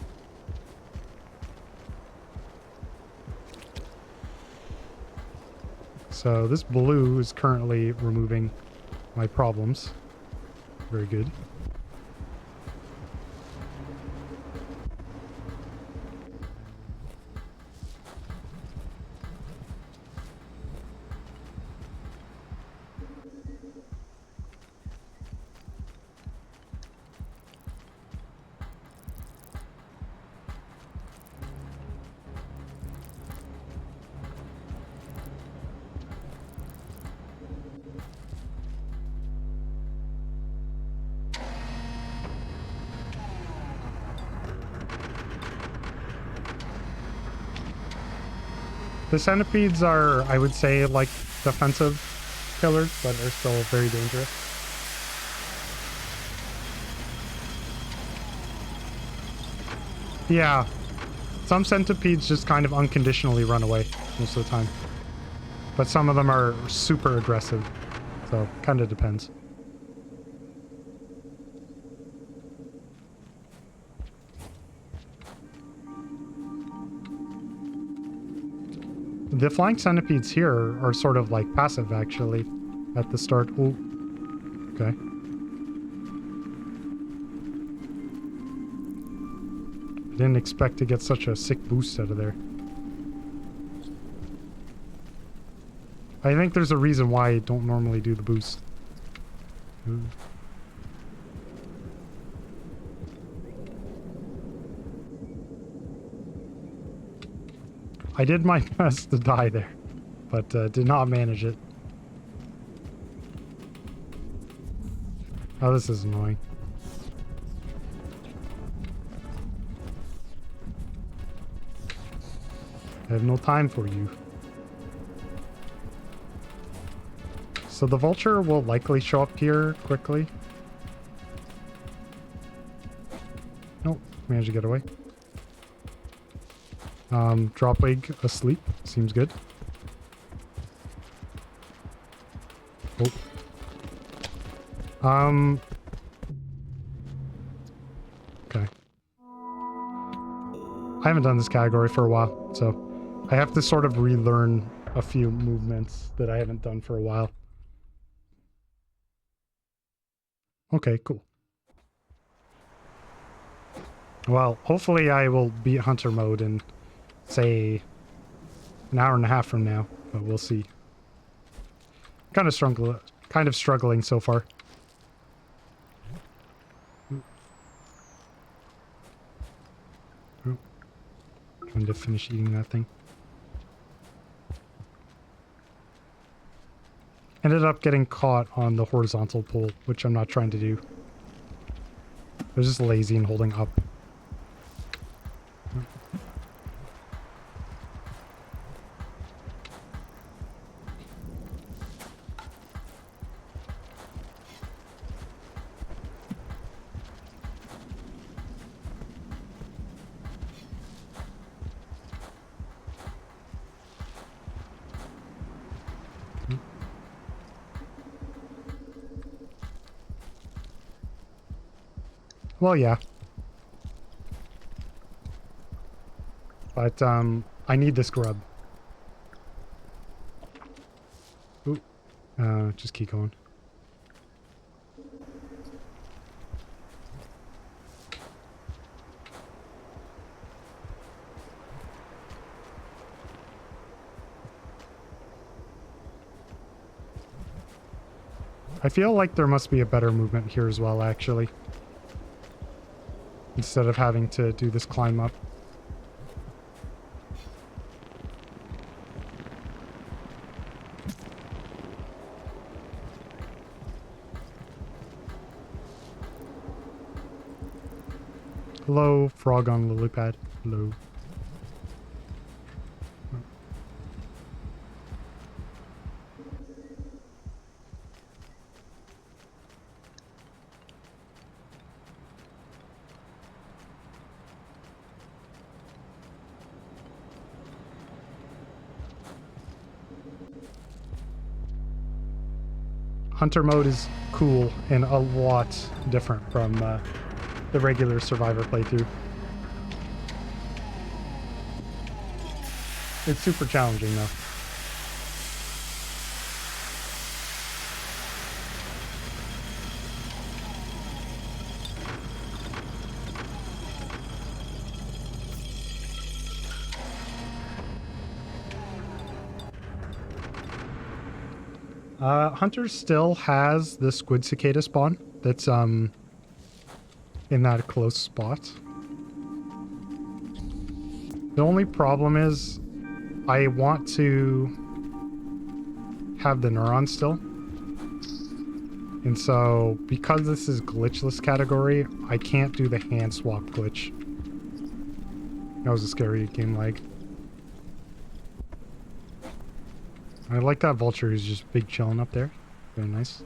So this blue is currently removing my problems. Very good. The centipedes are, I would say, like defensive killers, but are still very dangerous. Yeah, some centipedes just kind of unconditionally run away most of the time. But some of them are super aggressive, so kind of depends. The flying centipedes here are sort of like passive, actually, at the start. Oh, okay. I didn't expect to get such a sick boost out of there. I think there's a reason why I don't normally do the boost. Ooh. I did my best to die there, but did not manage it. Oh, this is annoying. I have no time for you. So the vulture will likely show up here quickly. Nope, managed to get away. Dropwig asleep. Seems good. Oh. Okay. I haven't done this category for a while, so I have to sort of relearn a few movements that I haven't done for a while. Okay, cool. Well, hopefully I will beat hunter mode in, say, an hour and a half from now, but we'll see. Kind of struggling so far. Oh. Trying to finish eating that thing. Ended up getting caught on the horizontal pole, which I'm not trying to do. I was just lazy and holding up. Well, yeah. But, I need this grub. Ooh. Just keep going. I feel like there must be a better movement here as well, actually. Instead of having to do this climb up. Hello, frog on lily pad. Hello. Hunter mode is cool and a lot different from the regular Survivor playthrough. It's super challenging though. Hunter still has the squid cicada spawn that's in that close spot. The only problem is I want to have the neuron still. And so because this is glitchless category, I can't do the hand swap glitch. That was a scary game lag. I like that vulture who's just big chilling up there. Very nice.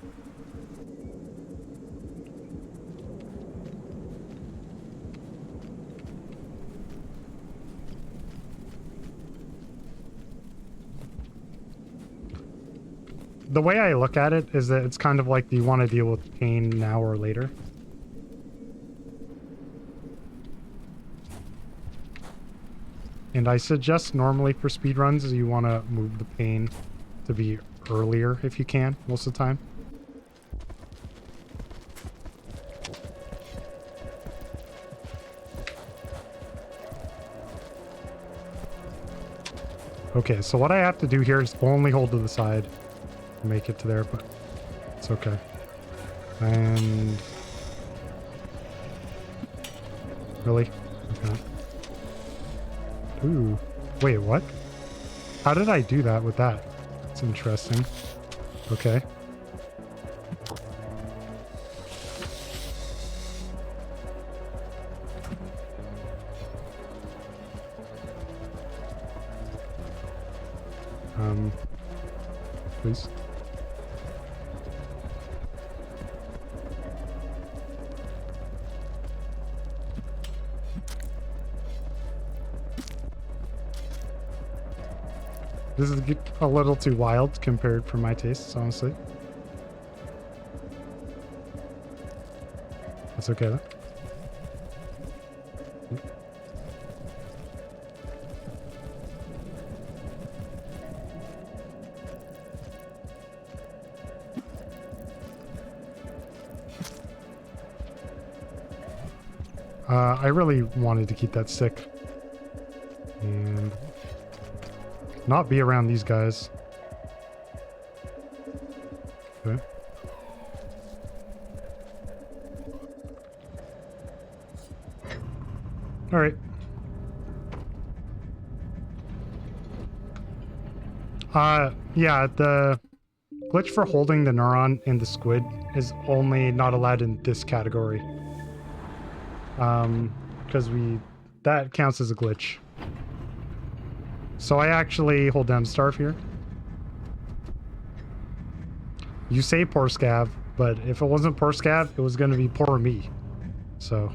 The way I look at it is that it's kind of like, do you want to deal with pain now or later? And I suggest normally for speedruns you want to move the pain to be earlier if you can, most of the time. Okay, so what I have to do here is only hold to the side to make it to there, but it's okay. And... really? Okay. Ooh. Wait, what? How did I do that with that? That's interesting. Okay. Please. This is a little too wild compared for my tastes, honestly. That's okay though. I really wanted to keep that stick and not be around these guys. Okay. All right. Yeah, the glitch for holding the neuron in the squid is only not allowed in this category. Because that counts as a glitch. So I actually hold down Starve here. You say poor Scav, but if it wasn't poor Scav, it was going to be poor me. So.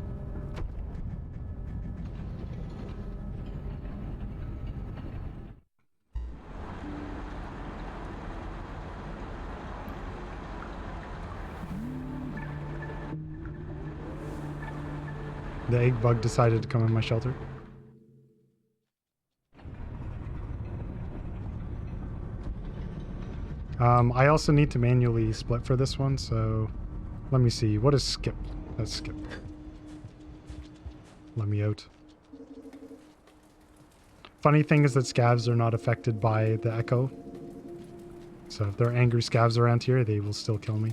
The egg bug decided to come in my shelter. I also need to manually split for this one, so let me see. What is skip? That's skip. Let me out. Funny thing is that scavs are not affected by the echo. So if there are angry scavs around here, they will still kill me.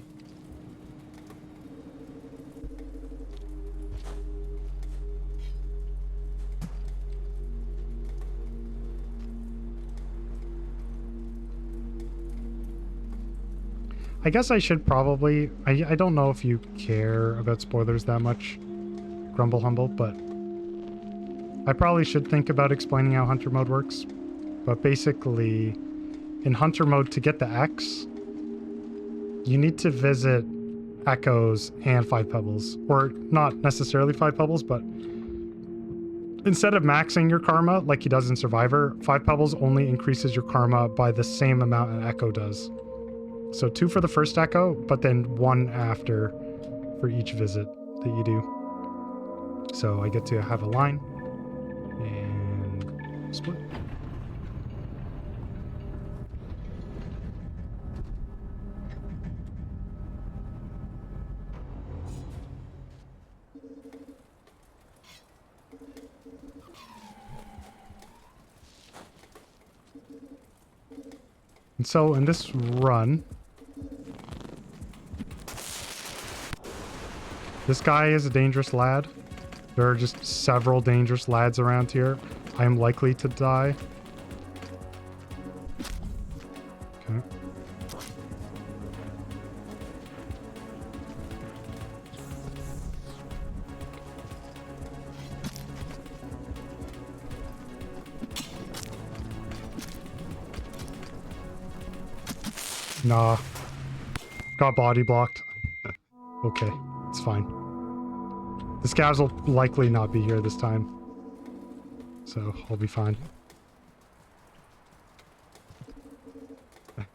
I guess I should probably... I don't know if you care about spoilers that much, Grumble Humble, but I probably should think about explaining how Hunter mode works. But basically, in Hunter mode, to get the X, you need to visit Echoes and 5 Pebbles. Or not necessarily 5 Pebbles, but instead of maxing your karma like he does in Survivor, 5 Pebbles only increases your karma by the same amount an Echo does. So 2 for the first echo, but then 1 after for each visit that you do. So I get to have a line and split. And so in this run, this guy is a dangerous lad. There are just several dangerous lads around here. I am likely to die. Okay. Nah. Got body blocked. Okay, it's fine. The scavs will likely not be here this time. So, I'll be fine.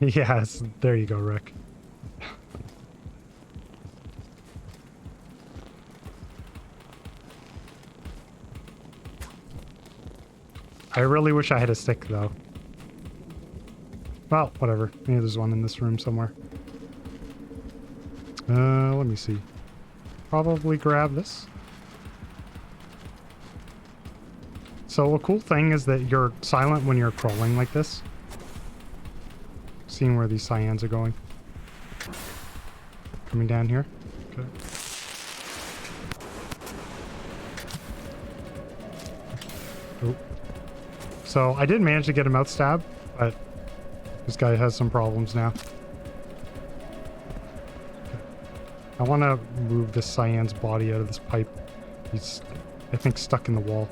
Yes, there you go, Rick. I really wish I had a stick, though. Well, whatever. Maybe there's one in this room somewhere. Let me see. Probably grab this. So a cool thing is that you're silent when you're crawling like this. Seeing where these cyans are going. Coming down here. Okay. Oh. So I did manage to get a mouth stab, but this guy has some problems now. Okay. I want to move this cyan's body out of this pipe. He's, I think, stuck in the wall.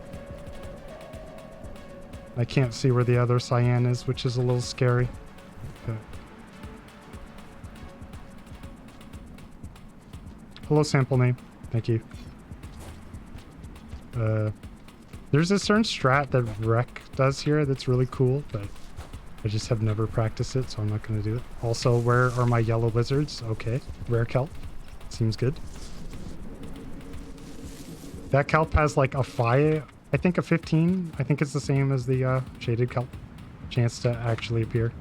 I can't see where the other cyan is, which is a little scary. Okay. Hello, sample name. Thank you. There's a certain strat that Rec does here that's really cool, but I just have never practiced it, so I'm not going to do it. Also, where are my yellow lizards? Okay. Rare kelp. Seems good. That kelp has like a 5, I think a 15. I think it's the same as the shaded kelp. Chance to actually appear.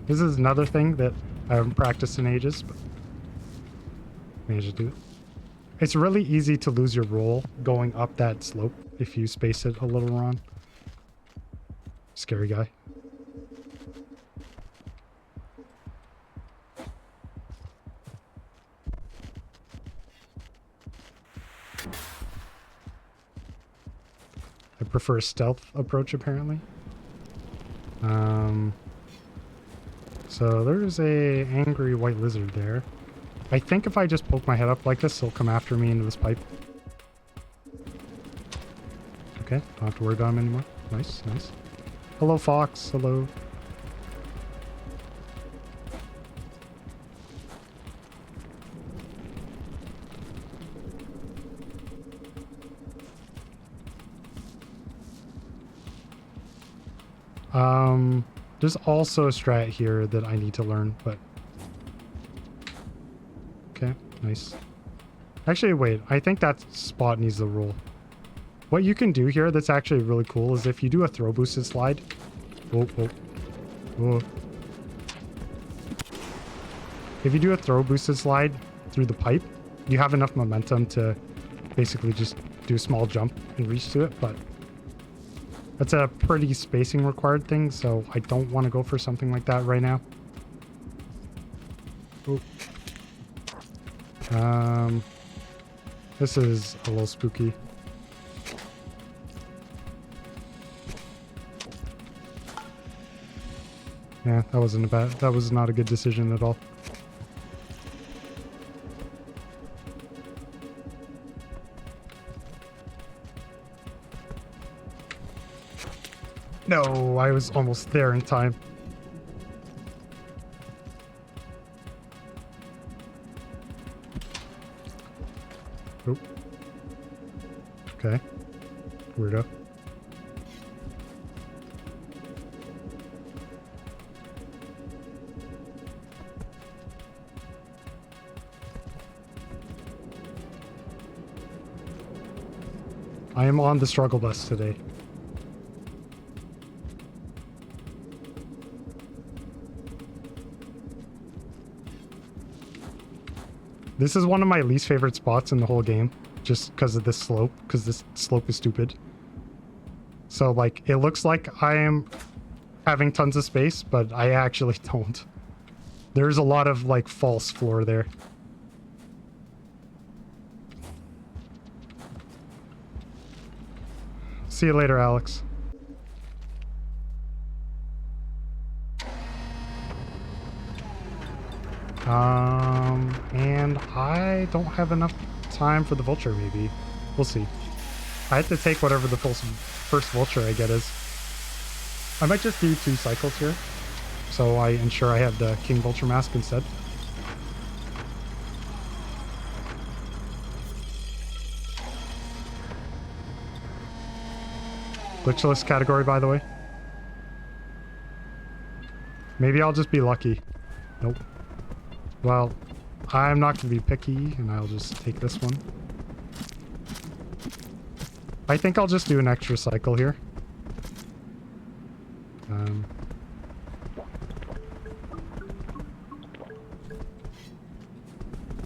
This is another thing that I haven't practiced in ages, but managed to do it. It's really easy to lose your roll going up that slope if you space it a little wrong. Scary guy. I prefer a stealth approach, apparently. So there's a angry white lizard there. I think if I just poke my head up like this, he'll come after me into this pipe. Okay, don't have to worry about him anymore. Nice, nice. Hello, fox. Hello. There's also a strat here that I need to learn, but... Okay, nice. Actually, wait, I think that spot needs the roll. What you can do here that's actually really cool is if you do a throw boosted slide... Whoa, whoa. Whoa. If you do a throw boosted slide through the pipe, you have enough momentum to basically just do a small jump and reach to it, but... That's a pretty spacing required thing, so I don't want to go for something like that right now. Oh. This is a little spooky. Yeah, that was not a good decision at all. No, I was almost there in time. Oh. Okay. Weirdo. I am on the struggle bus today. This is one of my least favorite spots in the whole game, just because of this slope, because this slope is stupid. So, like, it looks like I am having tons of space, but I actually don't. There's a lot of, like, false floor there. See you later, Alex. And I don't have enough time for the vulture, maybe. We'll see. I have to take whatever the first vulture I get is. I might just do 2 cycles here. so I ensure I have the King Vulture Mask instead. Glitchless category, by the way. Maybe I'll just be lucky. Nope. Well, I'm not going to be picky, and I'll just take this one. I think I'll just do an extra cycle here.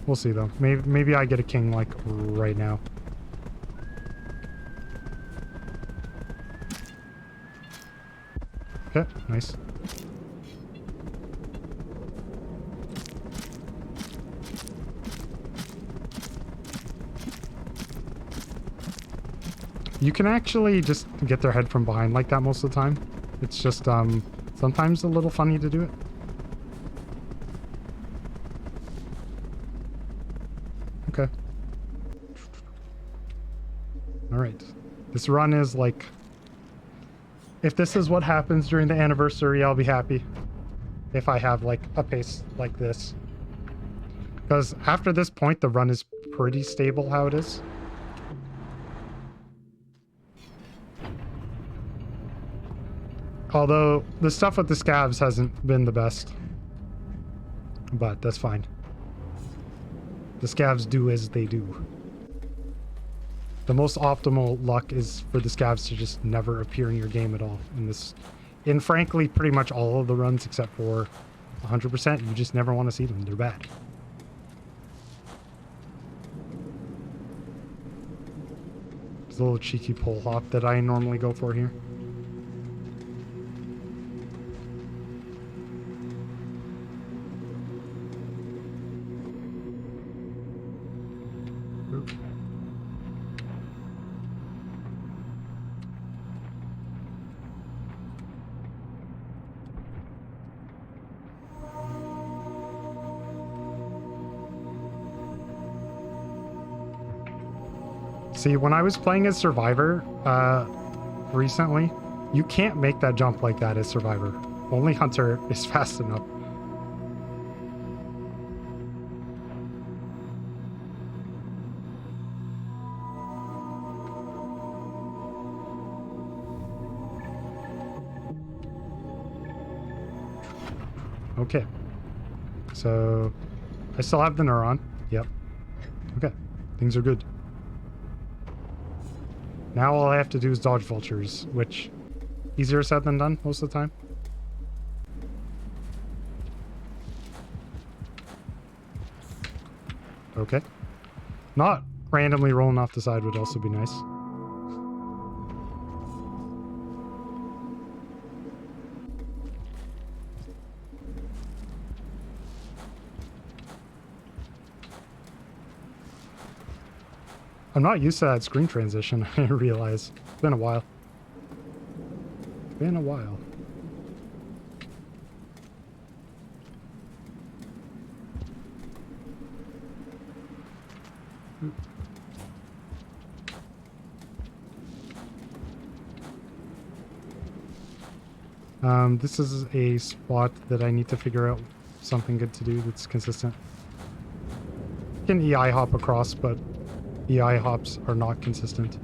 We'll see, though. Maybe I get a king, like, right now. Okay, nice. You can actually just get their head from behind like that most of the time. It's just, sometimes a little funny to do it. Okay. Alright. This run is like... If this is what happens during the anniversary, I'll be happy. If I have, like, a pace like this. Because after this point, the run is pretty stable how it is. Although, the stuff with the scavs hasn't been the best. But that's fine. The scavs do as they do. The most optimal luck is for the scavs to just never appear in your game at all. In frankly, pretty much all of the runs except for 100%, you just never want to see them. They're bad. There's a little cheeky pole hop that I normally go for here. See, when I was playing as Survivor recently, you can't make that jump like that as Survivor. Only Hunter is fast enough. Okay. So, I still have the neuron. Yep. Okay. Things are good. Now all I have to do is dodge vultures, which easier said than done most of the time. Okay. Not randomly rolling off the side would also be nice. I'm not used to that screen transition, I realize. It's been a while. It's been a while. This is a spot that I need to figure out something good to do that's consistent. I can EI hop across, but EI hops are not consistent.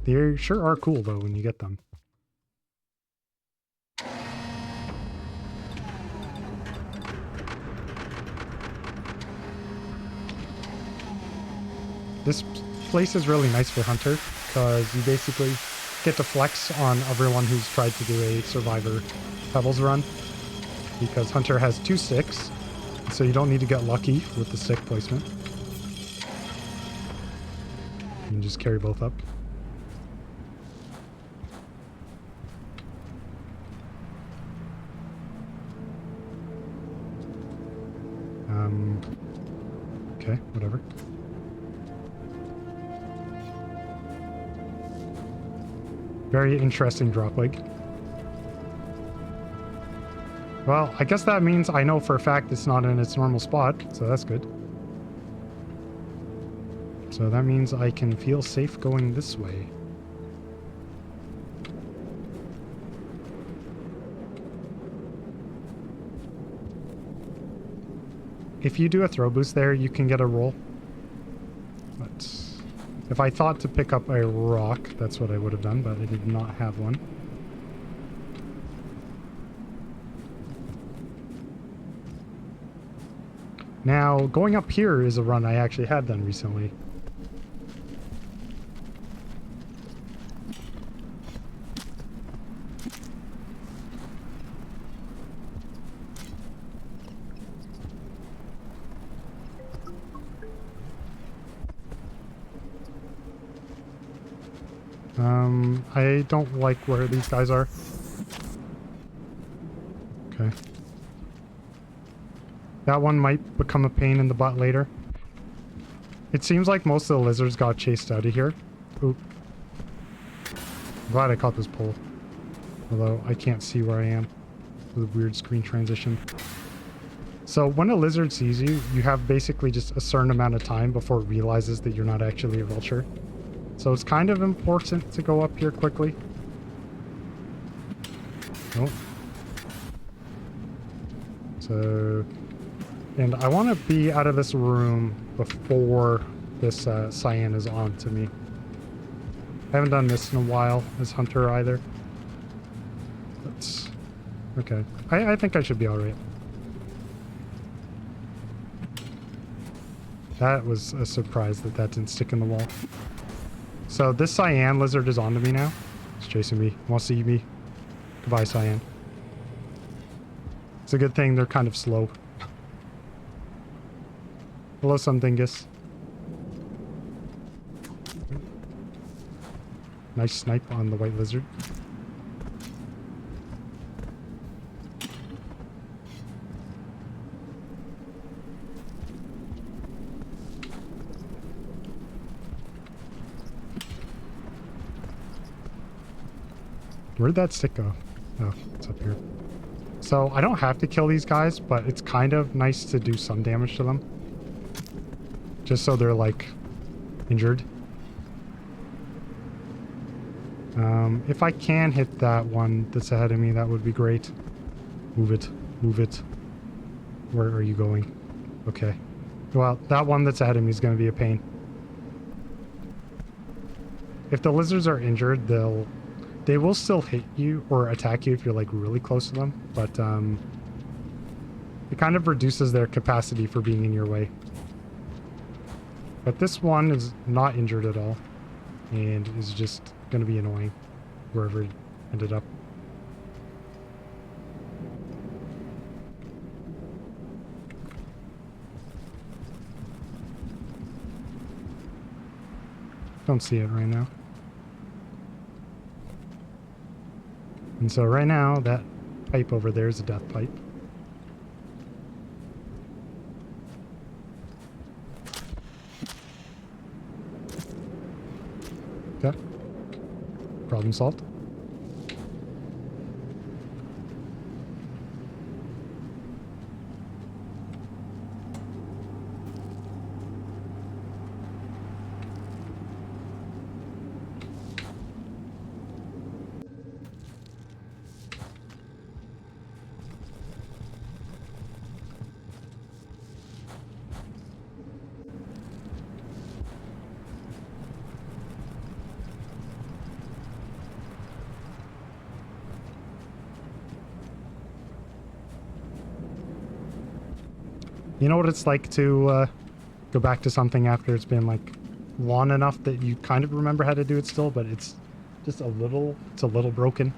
They sure are cool though when you get them. This place is really nice for Hunter because you basically get to flex on everyone who's tried to do a Survivor Pebbles run, because Hunter has 2 sticks, so you don't need to get lucky with the stick placement. You can just carry both up. Okay, whatever. Very interesting drop leg. Well, I guess that means I know for a fact it's not in its normal spot, so that's good. So that means I can feel safe going this way. If you do a throw boost there, you can get a roll. But if I thought to pick up a rock, that's what I would have done, but I did not have one. Now, going up here is a run I actually had done recently. I don't like where these guys are. Okay. That one might become a pain in the butt later. It seems like most of the lizards got chased out of here. Oop. I'm glad I caught this pole. Although I can't see where I am. With a weird screen transition. So when a lizard sees you, you have basically just a certain amount of time before it realizes that you're not actually a vulture. So it's kind of important to go up here quickly. Oh. So... And I want to be out of this room before this cyan is on to me. I haven't done this in a while as Hunter either. That's... Okay. I think I should be alright. That was a surprise that that didn't stick in the wall. So this cyan lizard is onto me now. It's chasing me. Wants to eat me. Goodbye, cyan. It's a good thing they're kind of slow. Hello, some dingus. Nice snipe on the white lizard. Where'd that stick go? Oh, it's up here. So I don't have to kill these guys, but it's kind of nice to do some damage to them. Just so they're, like, injured. If I can hit that one that's ahead of me, that would be great. Move it. Move it. Where are you going? Okay. Well, that one that's ahead of me is going to be a pain. If the lizards are injured, they will still hit you or attack you if you're, like, really close to them. But, it kind of reduces their capacity for being in your way. But this one is not injured at all, and is just going to be annoying wherever it ended up. Don't see it right now. And so right now, that pipe over there is a death pipe. Okay. Problem solved. You know what it's like to go back to something after it's been like long enough that you kind of remember how to do it still, but it's just a little broken.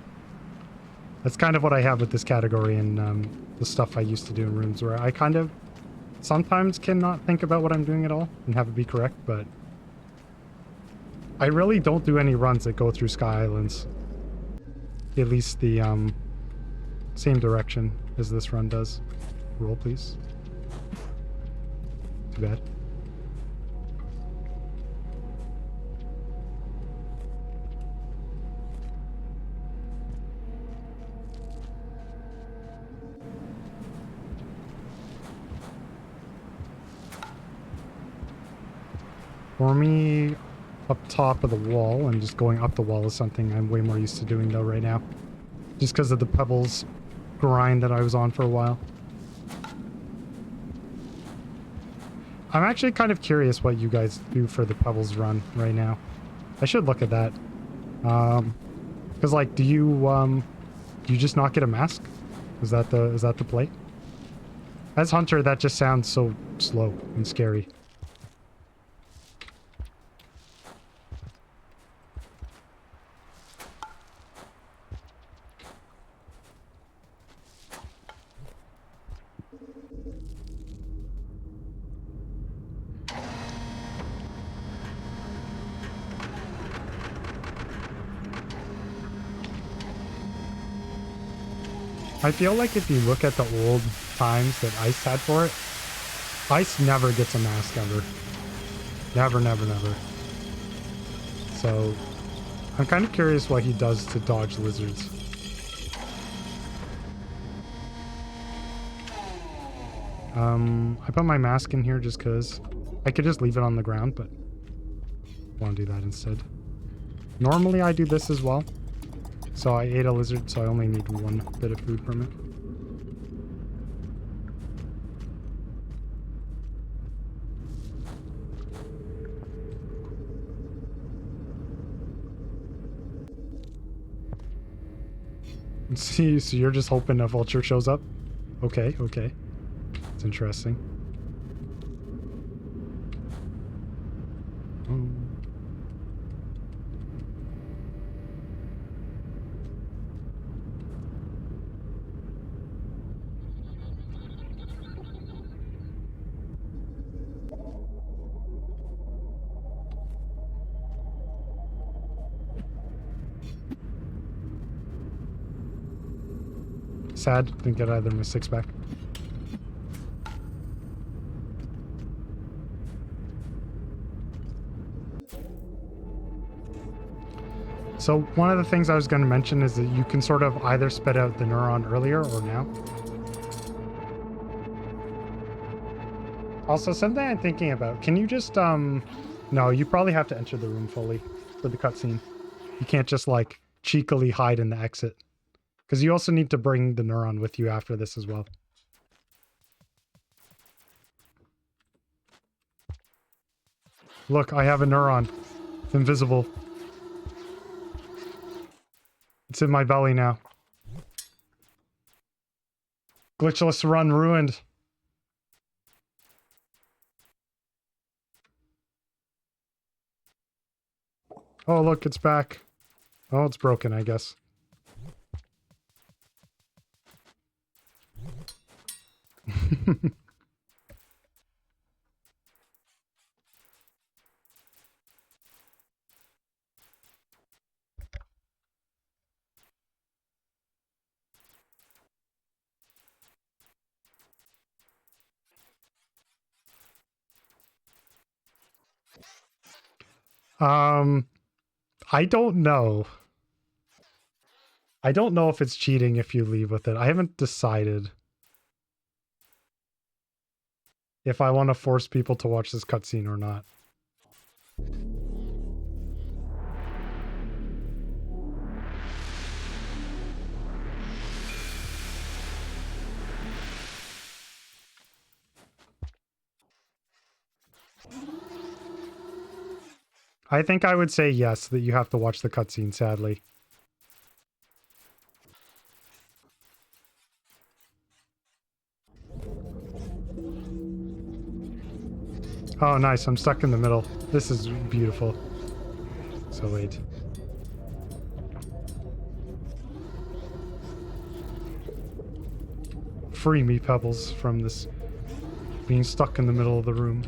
That's kind of what I have with this category and the stuff I used to do in rooms, where I kind of sometimes cannot think about what I'm doing at all and have it be correct, but I really don't do any runs that go through Sky Islands. At least the same direction as this run does. Roll, please. Too bad. For me, up top of the wall and just going up the wall is something I'm way more used to doing though right now. Just because of the pebbles grind that I was on for a while. I'm actually kind of curious what you guys do for the pebbles run right now. I should look at that. Because like, do you just not get a mask? Is that the play? As Hunter, that just sounds so slow and scary. I feel like if you look at the old times that Ice had for it, Ice never gets a mask ever. Never, never, never. So, I'm kind of curious what he does to dodge lizards. I put my mask in here just because I could just leave it on the ground, but I want to do that instead. Normally I do this as well. So I ate a lizard, so I only need one bit of food from it. See, so you're just hoping a vulture shows up? Okay, okay. It's interesting. Sad, didn't get either of my 6 back. So one of the things I was going to mention is that you can sort of either spit out the neuron earlier or now. Also, something I'm thinking about, can you just, no, you probably have to enter the room fully for the cutscene. You can't just, like, cheekily hide in the exit. Because you also need to bring the neuron with you after this as well. Look, I have a neuron. It's invisible. It's in my belly now. Glitchless run ruined. Oh, look, it's back. Oh, it's broken, I guess. I don't know. I don't know if it's cheating if you leave with it. I haven't decided if I want to force people to watch this cutscene or not. I think I would say yes, that you have to watch the cutscene, sadly. Oh, nice. I'm stuck in the middle. This is beautiful. So wait. Free me, Pebbles, from this being stuck in the middle of the room.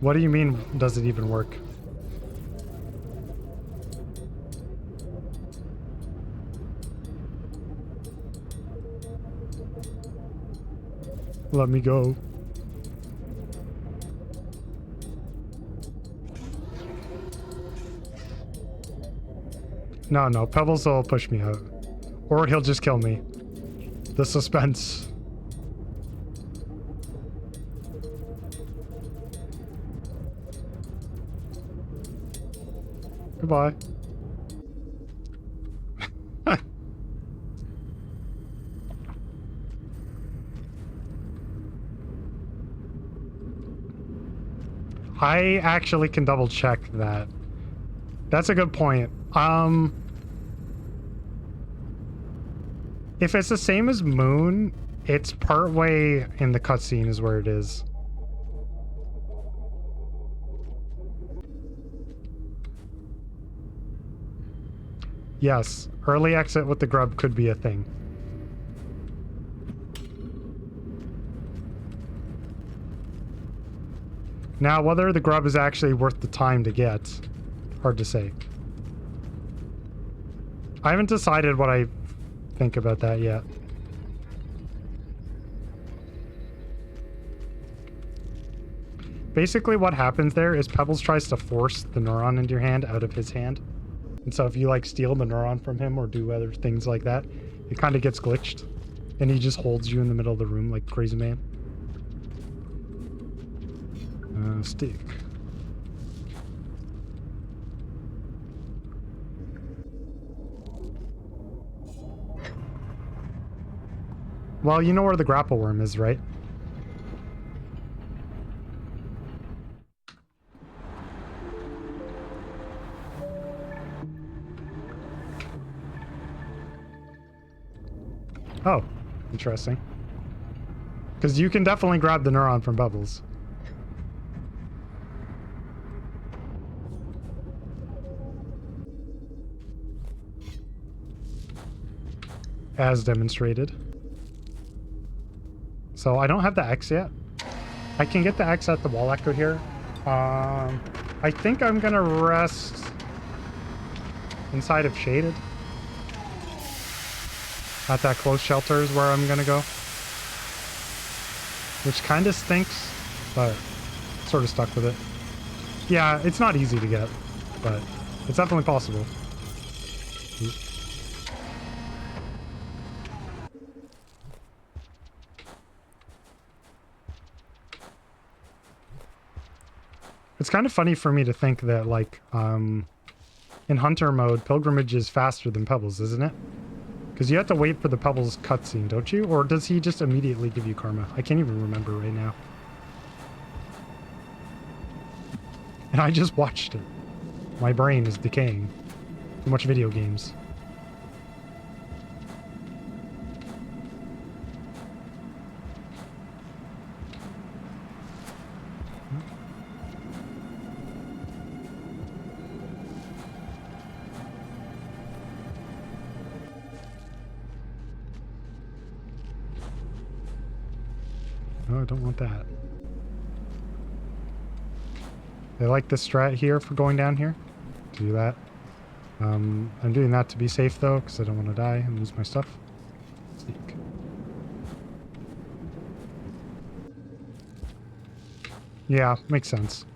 What do you mean, does it even work? Let me go. No, Pebbles will push me out. Or he'll just kill me. The suspense. Goodbye. I actually can double check that. That's a good point. If it's the same as Moon, it's partway in the cutscene is where it is. Yes, early exit with the grub could be a thing. Now, whether the grub is actually worth the time to get, hard to say. I haven't decided what I think about that yet. Basically what happens there is Pebbles tries to force the neuron into your hand out of his hand. And so if you like steal the neuron from him or do other things like that, it kind of gets glitched. And he just holds you in the middle of the room like crazy man. Stick. Well, you know where the grapple worm is, right? Oh, interesting. Because you can definitely grab the neuron from Bubbles. As demonstrated. So I don't have the X yet. I can get the X at the wall echo here. I think I'm gonna rest inside of Shaded. At that close shelter is where I'm gonna go. Which kind of stinks, but sort of stuck with it. Yeah, it's not easy to get, but it's definitely possible. It's kind of funny for me to think that, like, in Hunter mode, Pilgrimage is faster than Pebbles, isn't it? Because you have to wait for the Pebbles cutscene, don't you? Or does he just immediately give you karma? I can't even remember right now. And I just watched it. My brain is decaying. Too much video games. No, I don't want that. I like the strat here for going down here. To do that. I'm doing that to be safe though, because I don't want to die and lose my stuff. Sneak. Yeah, makes sense.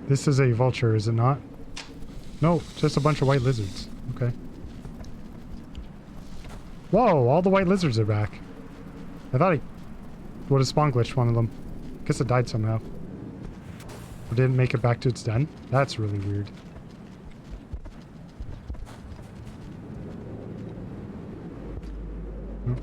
This is a vulture, is it not? No, just a bunch of white lizards. Okay. Whoa, all the white lizards are back. I thought I would have spawn glitched one of them. Guess it died somehow. Or didn't make it back to its den? That's really weird. Oh.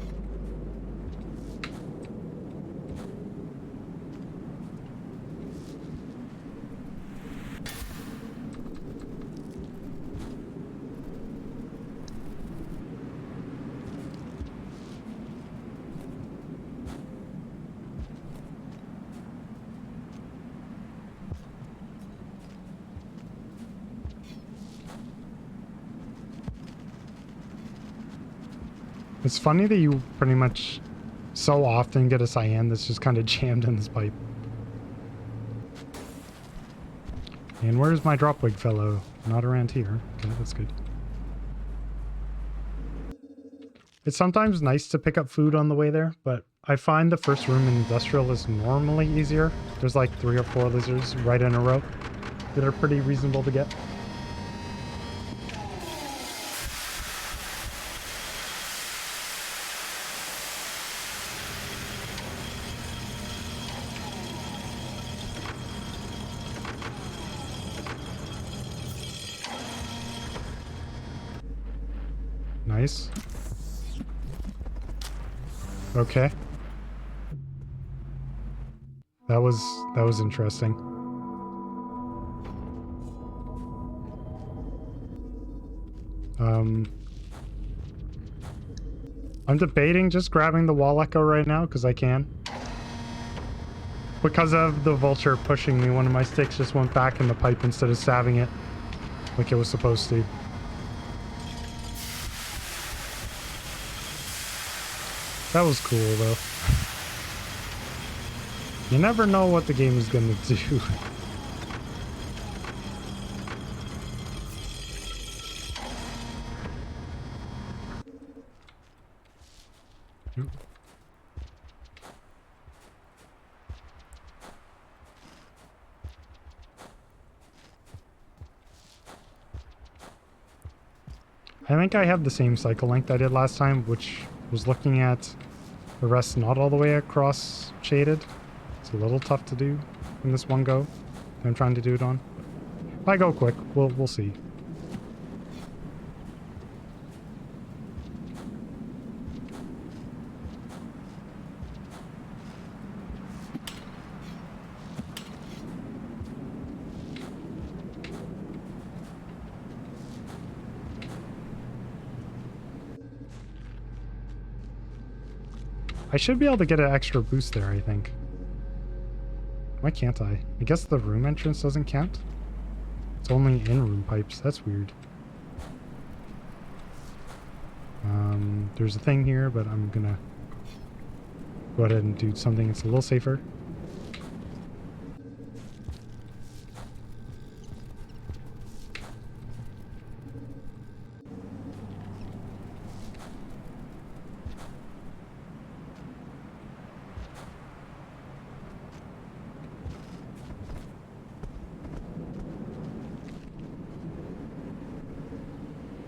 It's funny that you pretty much so often get a cyan that's just kind of jammed in this pipe. And where's my dropwig fellow? Not around here. Okay, that's good. It's sometimes nice to pick up food on the way there, but I find the first room in industrial is normally easier. There's like 3 or 4 lizards right in a row that are pretty reasonable to get. Nice. Okay. That was interesting. I'm debating just grabbing the wall echo right now because I can. Because of the vulture pushing me, one of my sticks just went back in the pipe instead of stabbing it like it was supposed to. That was cool, though. You never know what the game is gonna do. I think I have the same cycle length I did last time, which was looking at the rest not all the way across shaded. It's a little tough to do in this one go. I'm trying to do it on. If I go quick, we'll see. I should be able to get an extra boost there, I think. Why can't I? I guess the room entrance doesn't count? It's only in-room pipes. That's weird. There's a thing here, but I'm gonna go ahead and do something that's a little safer.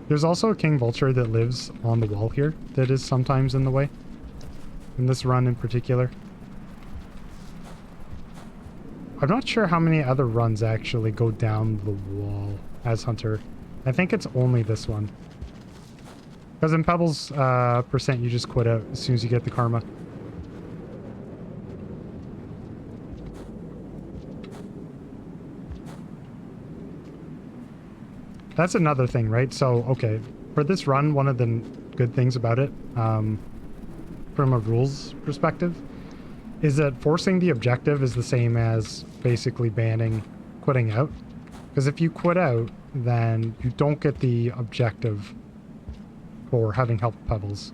There's also a king vulture that lives on the wall here that is sometimes in the way. In this run in particular. I'm not sure how many other runs actually go down the wall as Hunter. I think it's only this one. Because in Pebbles percent you just quit out as soon as you get the karma. That's another thing, right? So, okay, for this run, one of the good things about it, from a rules perspective, is that forcing the objective is the same as basically banning quitting out. Because if you quit out, then you don't get the objective for having helped Pebbles.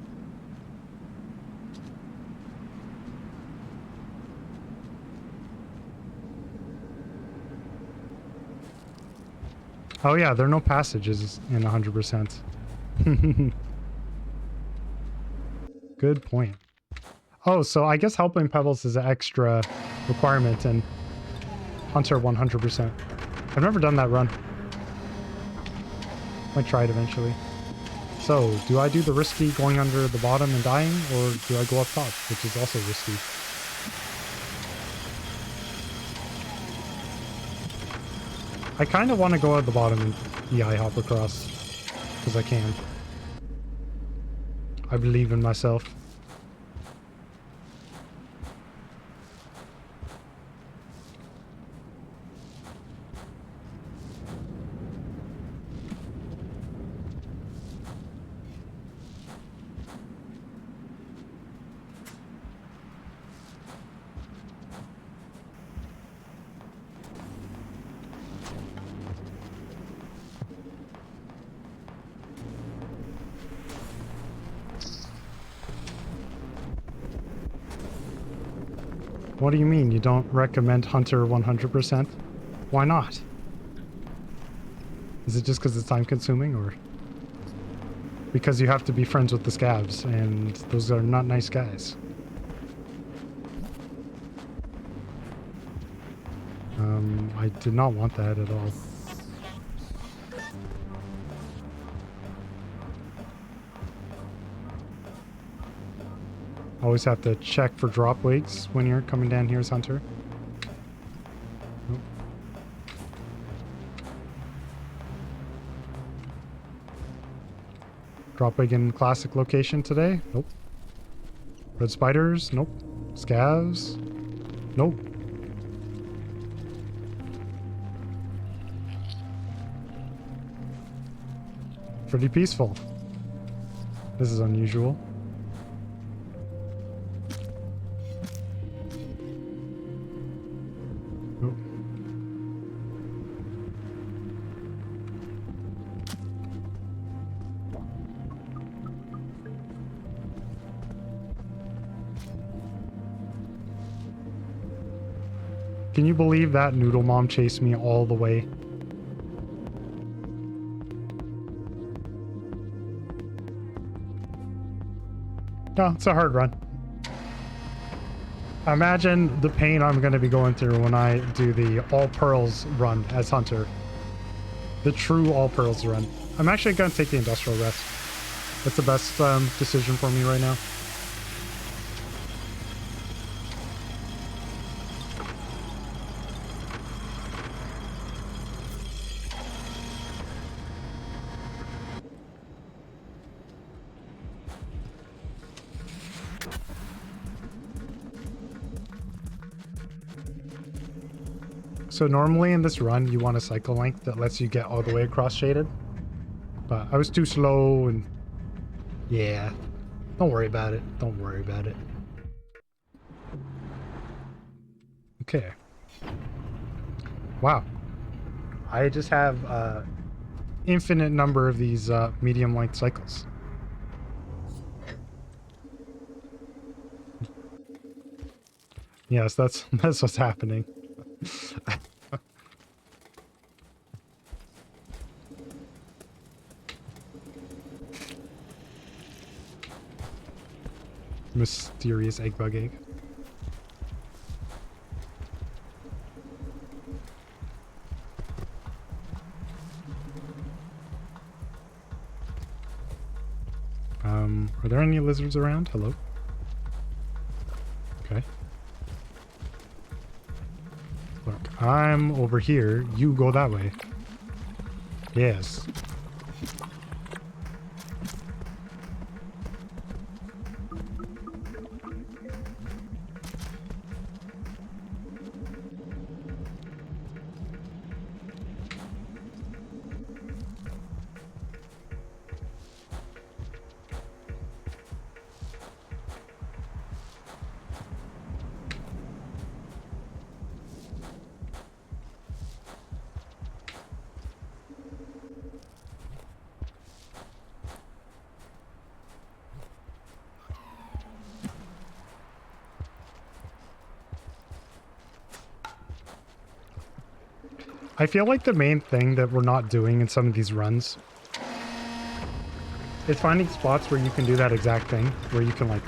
Oh yeah, there are no passages in 100%. Good point. Oh, so I guess helping Pebbles is an extra requirement in Hunter 100%. I've never done that run. Might try it eventually. So, do I do the risky going under the bottom and dying, or do I go up top, which is also risky? I kind of want to go at the bottom and EI hop across, because I can. I believe in myself. What do you mean you don't recommend Hunter 100%? Why not? Is it just because it's time consuming, or because you have to be friends with the scavs, and those are not nice guys. I did not want that at all. Always have to check for drop wigs when you're coming down here as Hunter. Nope. Drop wig in classic location today? Nope. Red spiders? Nope. Scavs? Nope. Pretty peaceful. This is unusual. Nope. Can you believe that Noodle Mom chased me all the way? No, it's a hard run. Imagine the pain I'm going to be going through when I do the all pearls run as Hunter. The true all pearls run. I'm actually going to take the industrial rest. That's the best decision for me right now. So normally in this run, you want a cycle length that lets you get all the way across shaded. But I was too slow and... yeah. Don't worry about it. Don't worry about it. Okay. Wow. I just have an infinite number of these medium length cycles. Yes, that's what's happening. Mysterious egg bug egg. Are there any lizards around? Hello? Okay. Look, I'm over here. You go that way. Yes. I feel like the main thing that we're not doing in some of these runs is finding spots where you can do that exact thing, where you can like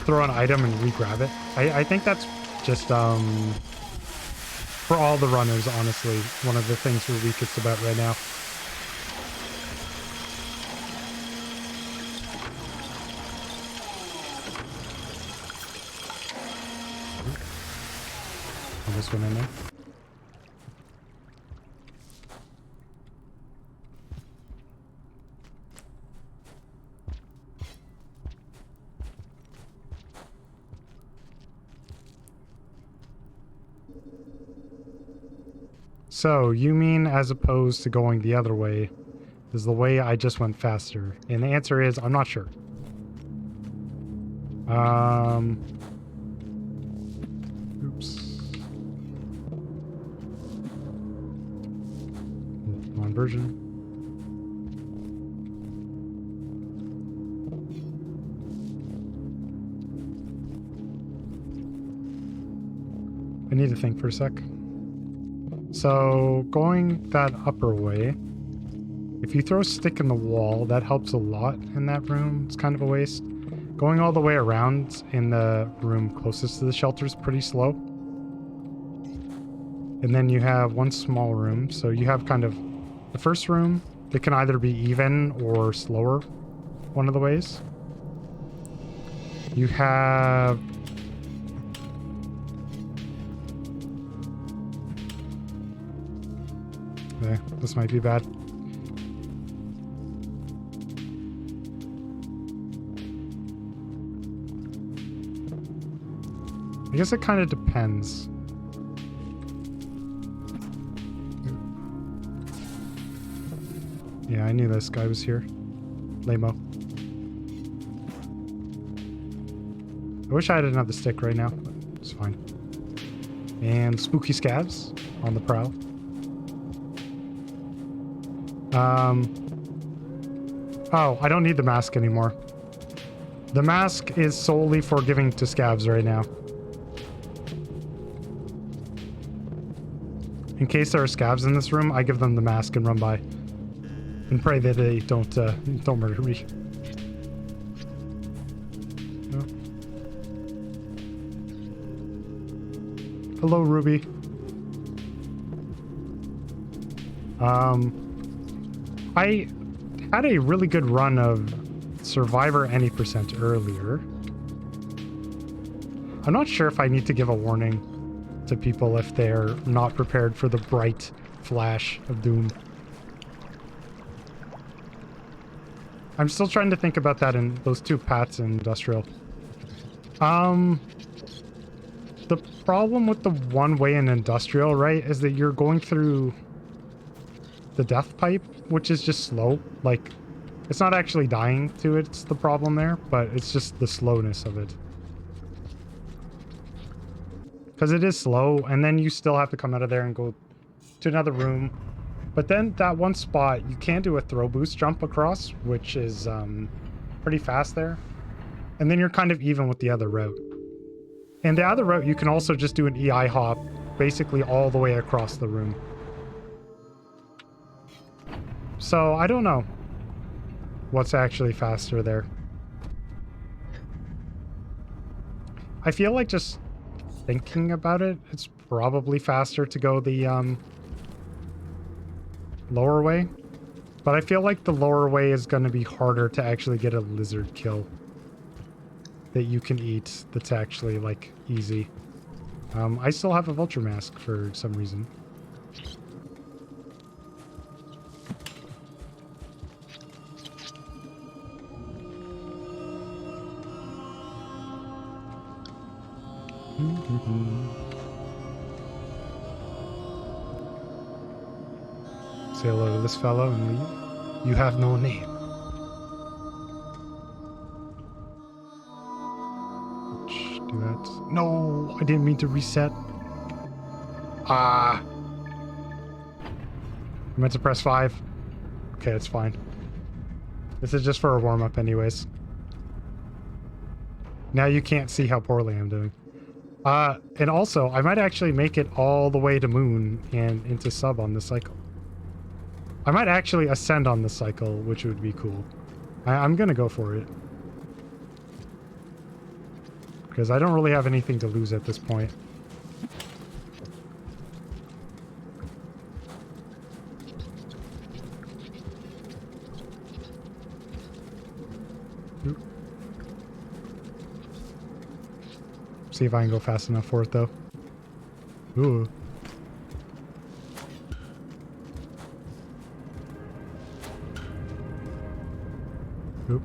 throw an item and re-grab it. I think that's just for all the runners, honestly, one of the things we're weakest about right now. Almost went in there. So, you mean as opposed to going the other way, is the way I just went faster? And the answer is, I'm not sure. Oops. Wrong version. I need to think for a sec. So, going that upper way, if If you throw a stick in the wall, that helps a lot in that room. It's kind of a waste. Going all the way around in the room closest to the shelter is pretty slow. And then you have one small room. So you have kind of the first room that can either be even or slower one of the ways. You have... Okay, this might be bad. I guess it kind of depends. Yeah, I knew this guy was here. Lame-o. I wish I had another stick right now, but it's fine. And spooky scavs on the prowl. Oh, I don't need the mask anymore. The mask is solely for giving to scavs right now. In case there are scavs in this room, I give them the mask and run by. And pray that they don't murder me. No. Hello, Ruby. I had a really good run of Survivor any percent earlier. I'm not sure if I need to give a warning to people if they're not prepared for the bright flash of doom. I'm still trying to think about that in those two paths in industrial. The problem with the one way in industrial, right, is that you're going through the death pipe, which is just slow. Like, it's not actually dying to it, it's the problem there, but it's just the slowness of it. Because it is slow, and then you still have to come out of there and go to another room. But then that one spot, you can do a throw boost jump across, which is pretty fast there. And then you're kind of even with the other route. And the other route, you can also just do an EI hop, basically all the way across the room. So, I don't know what's actually faster there. I feel like just thinking about it, it's probably faster to go the lower way. But I feel like the lower way is going to be harder to actually get a lizard kill that you can eat that's actually, like, easy. I still have a vulture mask for some reason. Say hello to this fellow and leave. You have no name. Do that. No, I didn't mean to reset. Ah. I meant to press 5. Okay, it's fine. This is just for a warm-up anyways. Now you can't see how poorly I'm doing. And also, I might actually make it all the way to moon and into sub on this cycle. I might actually ascend on this cycle, which would be cool. I'm gonna go for it. Because I don't really have anything to lose at this point. Oop. See if I can go fast enough for it, though. Ooh. Oop.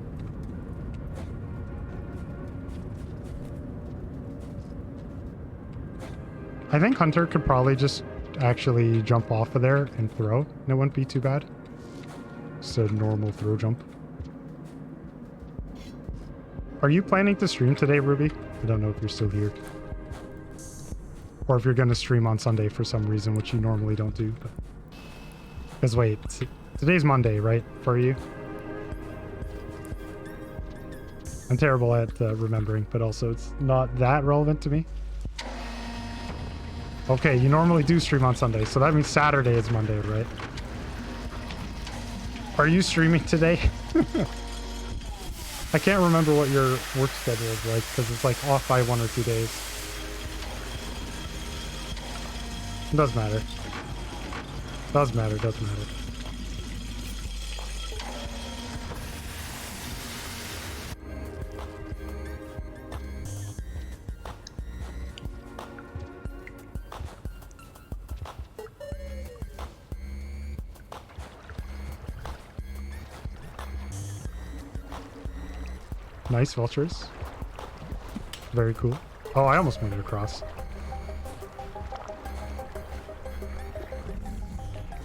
I think Hunter could probably just actually jump off of there and throw, and it wouldn't be too bad. Just a normal throw jump. Are you planning to stream today, Ruby? I don't know if you're still here. Or if you're going to stream on Sunday for some reason, which you normally don't do. Because wait, today's Monday, right, for you? I'm terrible at remembering, but also it's not that relevant to me. Okay, you normally do stream on Sunday, so that means Saturday is Monday, right? Are you streaming today? I can't remember what your work schedule is like because it's like off by 1 or 2 days. It does matter. Does matter, does matter. Nice vultures. Very cool. Oh, I almost made it across.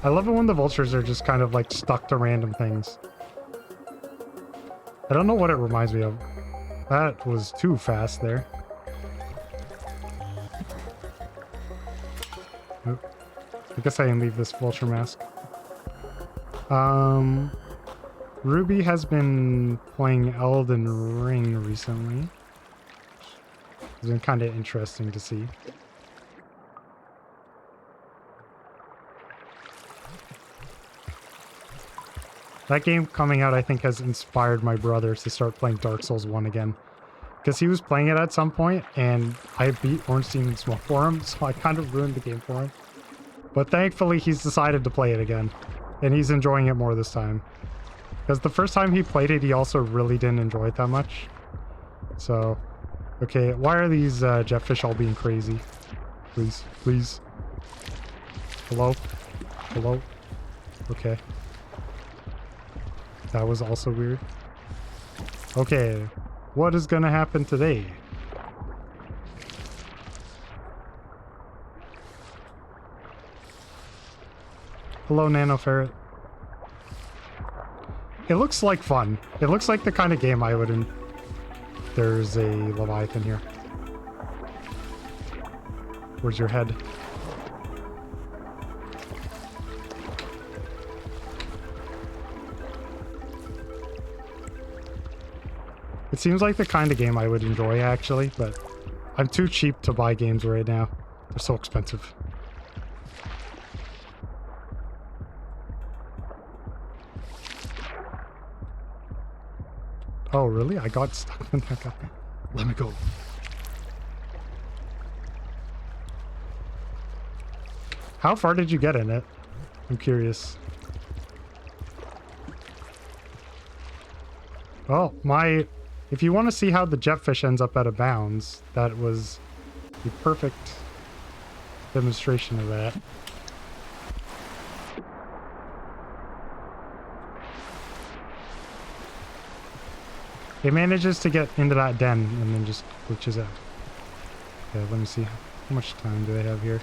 I love it when the vultures are just kind of like stuck to random things. I don't know what it reminds me of. That was too fast there. Oop. I guess I can leave this vulture mask. Ruby has been playing Elden Ring recently. It's been kind of interesting to see. That game coming out, I think, has inspired my brother to start playing Dark Souls 1 again. Because he was playing it at some point, and I beat Ornstein and Smoke for him, so I kind of ruined the game for him. But thankfully, he's decided to play it again. And he's enjoying it more this time. Because the first time he played it, he also really didn't enjoy it that much. So, okay, why are these jetfish all being crazy? Please, please. Hello? Hello? Okay. That was also weird. Okay, what is gonna happen today? Hello, Nano Ferret. It looks like fun. It looks like the kind of game I would... There's a Leviathan here. Where's your head? It seems like the kind of game I would enjoy, actually, but I'm too cheap to buy games right now. They're so expensive. Oh, really? I got stuck in that guy. Let me go. How far did you get in it? I'm curious. Oh, my... If you want to see how the jetfish ends up out of bounds, that was the perfect demonstration of that. It manages to get into that den and then just glitches out. Okay, let me see. How much time do they have here?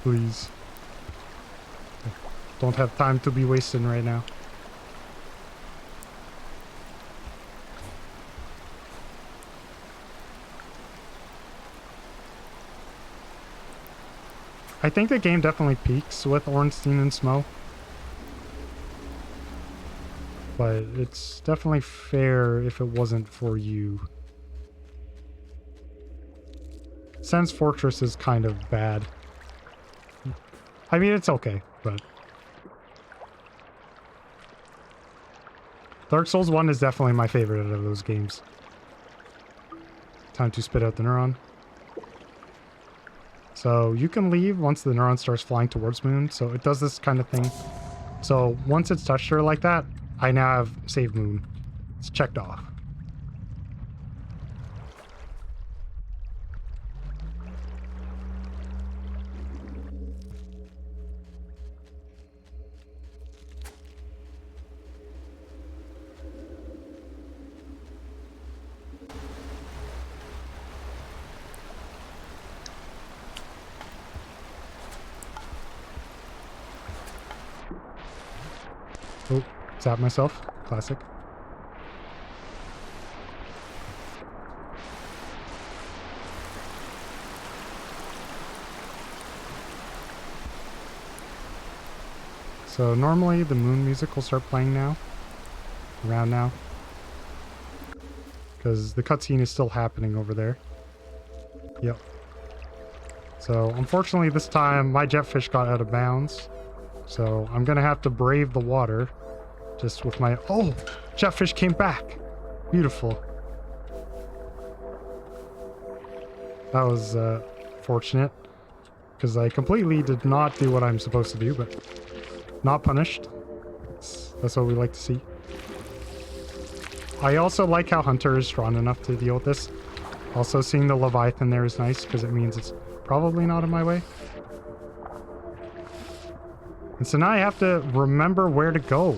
Please. Don't have time to be wasting right now. I think the game definitely peaks with Ornstein and Smo. But it's definitely fair if it wasn't for you. Sen's Fortress is kind of bad. I mean, it's okay, but... Dark Souls 1 is definitely my favorite out of those games. Time to spit out the neuron. So you can leave once the neuron starts flying towards Moon, so it does this kind of thing. So once it's touched her like that, I now have saved Moon. It's checked off. Oh, zap myself. Classic. So normally the moon music will start playing now. around now. Because the cutscene is still happening over there. Yep. So, unfortunately this time, my jetfish got out of bounds. So, I'm gonna have to brave the water. Just with my... Oh! Jetfish came back! Beautiful. That was, fortunate. Because I completely did not do what I'm supposed to do, but... Not punished. That's what we like to see. I also like how Hunter is strong enough to deal with this. Also, seeing the Leviathan there is nice, because it means it's probably not in my way. And so now I have to remember where to go.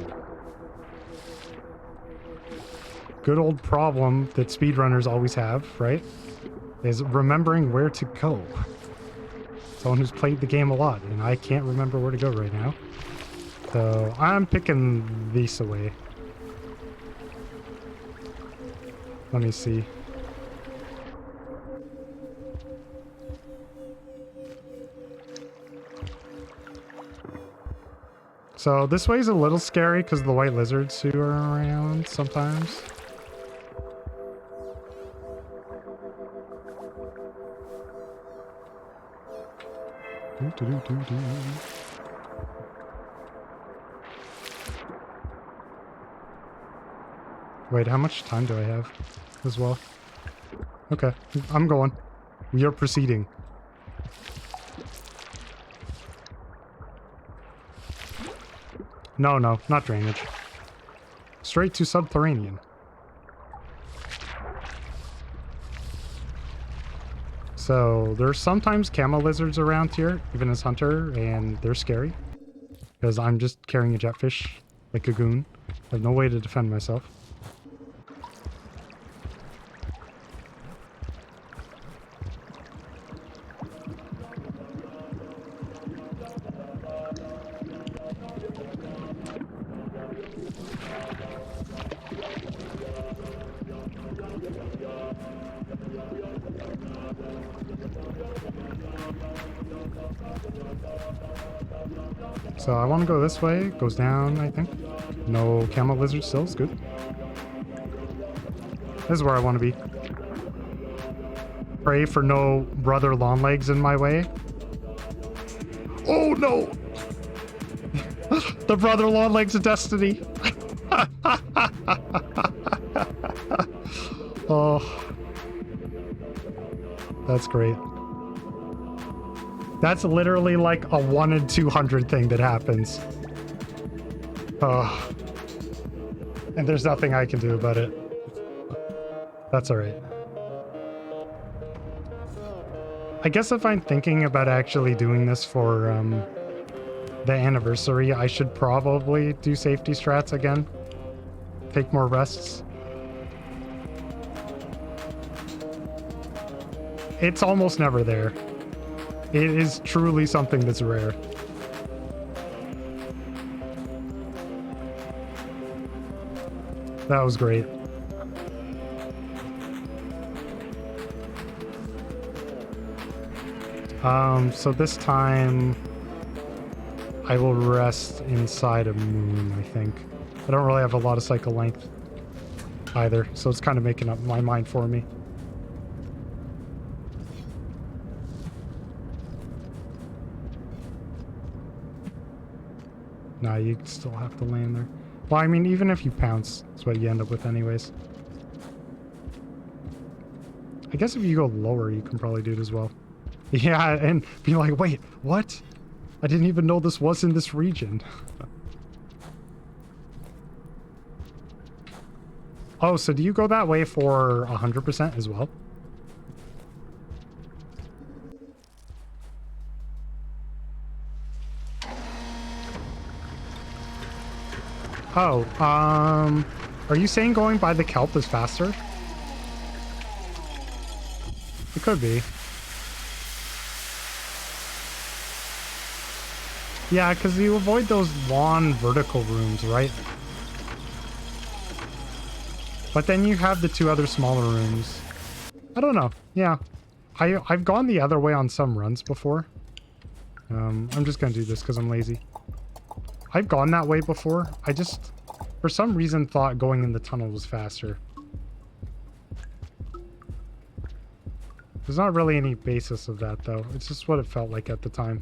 Good old problem that speedrunners always have, right? Is remembering where to go. Someone who's played the game a lot, and I can't remember where to go right now. So I'm picking this away. Let me see. So this way is a little scary because of the white lizards who are around sometimes. Wait, how much time do I have as well? Okay, I'm going. We are proceeding. No, not drainage. Straight to subterranean. So, there's sometimes camo lizards around here, even as Hunter, and they're scary. Because I'm just carrying a jetfish like a goon. I have no way to defend myself. So I want to go this way. It goes down, I think. No camel lizard still is good. This is where I want to be. Pray for no brother long legs in my way. Oh no! The brother long legs of destiny. Oh. That's great. That's literally like a 1 in 200 thing that happens. Oh. And there's nothing I can do about it. That's alright. I guess if I'm thinking about actually doing this for the anniversary, I should probably do safety strats again. Take more rests. It's almost never there. It is truly something that's rare. That was great. So this time I will rest inside a moon, I think. I don't really have a lot of cycle length either, so it's kind of making up my mind for me. Nah, you still have to land there. Well, I mean, even if you pounce, that's what you end up with anyways. I guess if you go lower, you can probably do it as well. Yeah, and be like, wait, what? I didn't even know this was in this region. Oh, so do you go that way for 100% as well? Oh, are you saying going by the kelp is faster? It could be. Yeah, because you avoid those long vertical rooms, right? But then you have the two other smaller rooms. I don't know. Yeah. I've gone the other way on some runs before. I'm just gonna do this because I'm lazy. I've gone that way before. I just for some reason thought going in the tunnel was faster. There's not really any basis of that, though. It's just what it felt like at the time.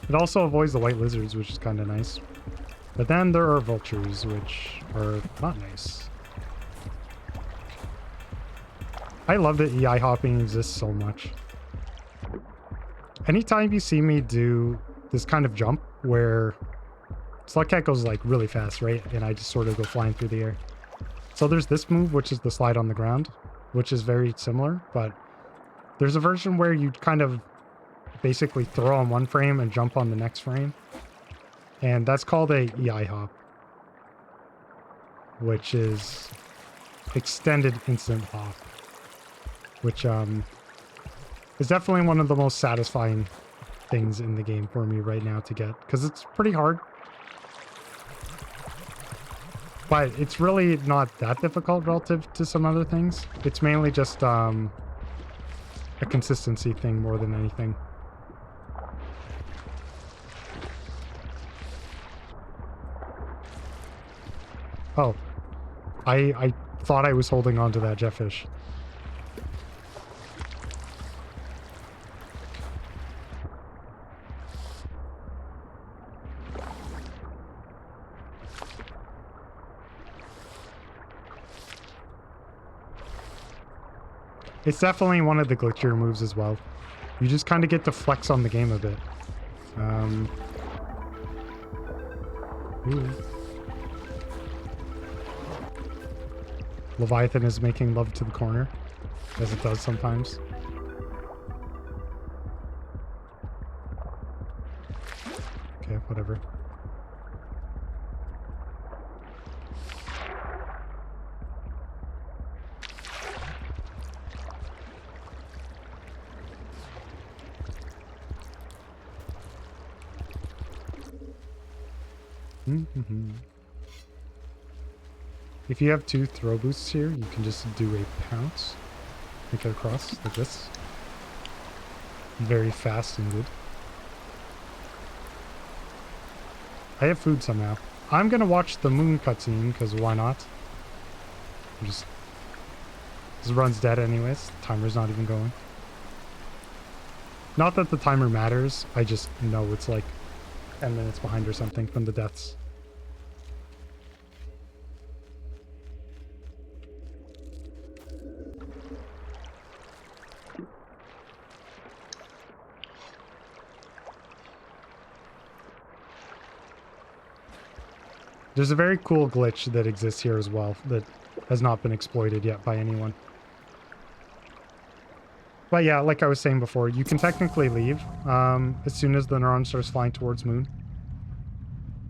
It also avoids the white lizards, which is kind of nice. But then there are vultures, which are not nice. I love that EI hopping exists so much. Anytime you see me do this kind of jump where Slugcat goes like really fast, right? And I just sort of go flying through the air. So there's this move, which is the slide on the ground, which is very similar, but there's a version where you kind of basically throw on one frame and jump on the next frame. And that's called a EI hop, which is extended instant hop, which is definitely one of the most satisfying things in the game for me right now to get, because it's pretty hard. But it's really not that difficult relative to some other things. It's mainly just a consistency thing more than anything. Oh, I thought I was holding on to that jetfish. It's definitely one of the glitchier moves as well. You just kind of get to flex on the game a bit. Ooh. Leviathan is making love to the corner, as it does sometimes. Okay, whatever. Mm-hmm. If you have 2 throw boosts here, you can just do a pounce. Make it across like this. Very fast and good. I have food somehow. I'm gonna watch the moon cutscene, because why not? This run's dead anyways. The timer's not even going. Not that the timer matters, I just know it's like 10 minutes behind or something from the deaths. There's a very cool glitch that exists here as well that has not been exploited yet by anyone. But yeah, like I was saying before, you can technically leave as soon as the neuron starts flying towards moon.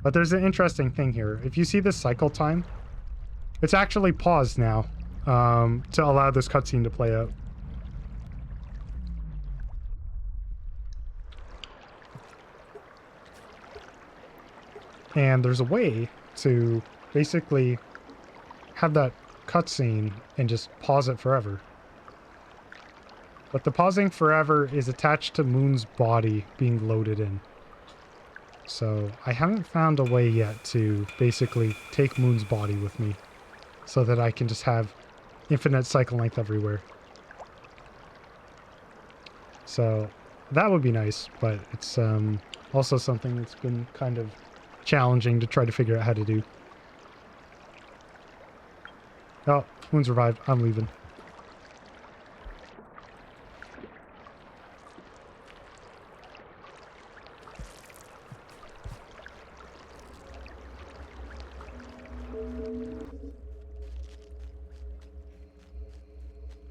But there's an interesting thing here. If you see this cycle time, it's actually paused now to allow this cutscene to play out. And there's a way to basically have that cutscene and just pause it forever. But the pausing forever is attached to Moon's body being loaded in. So I haven't found a way yet to basically take Moon's body with me so that I can just have infinite cycle length everywhere. So that would be nice, but it's also something that's been kind of challenging to try to figure out how to do. Oh, Moon's revived. I'm leaving.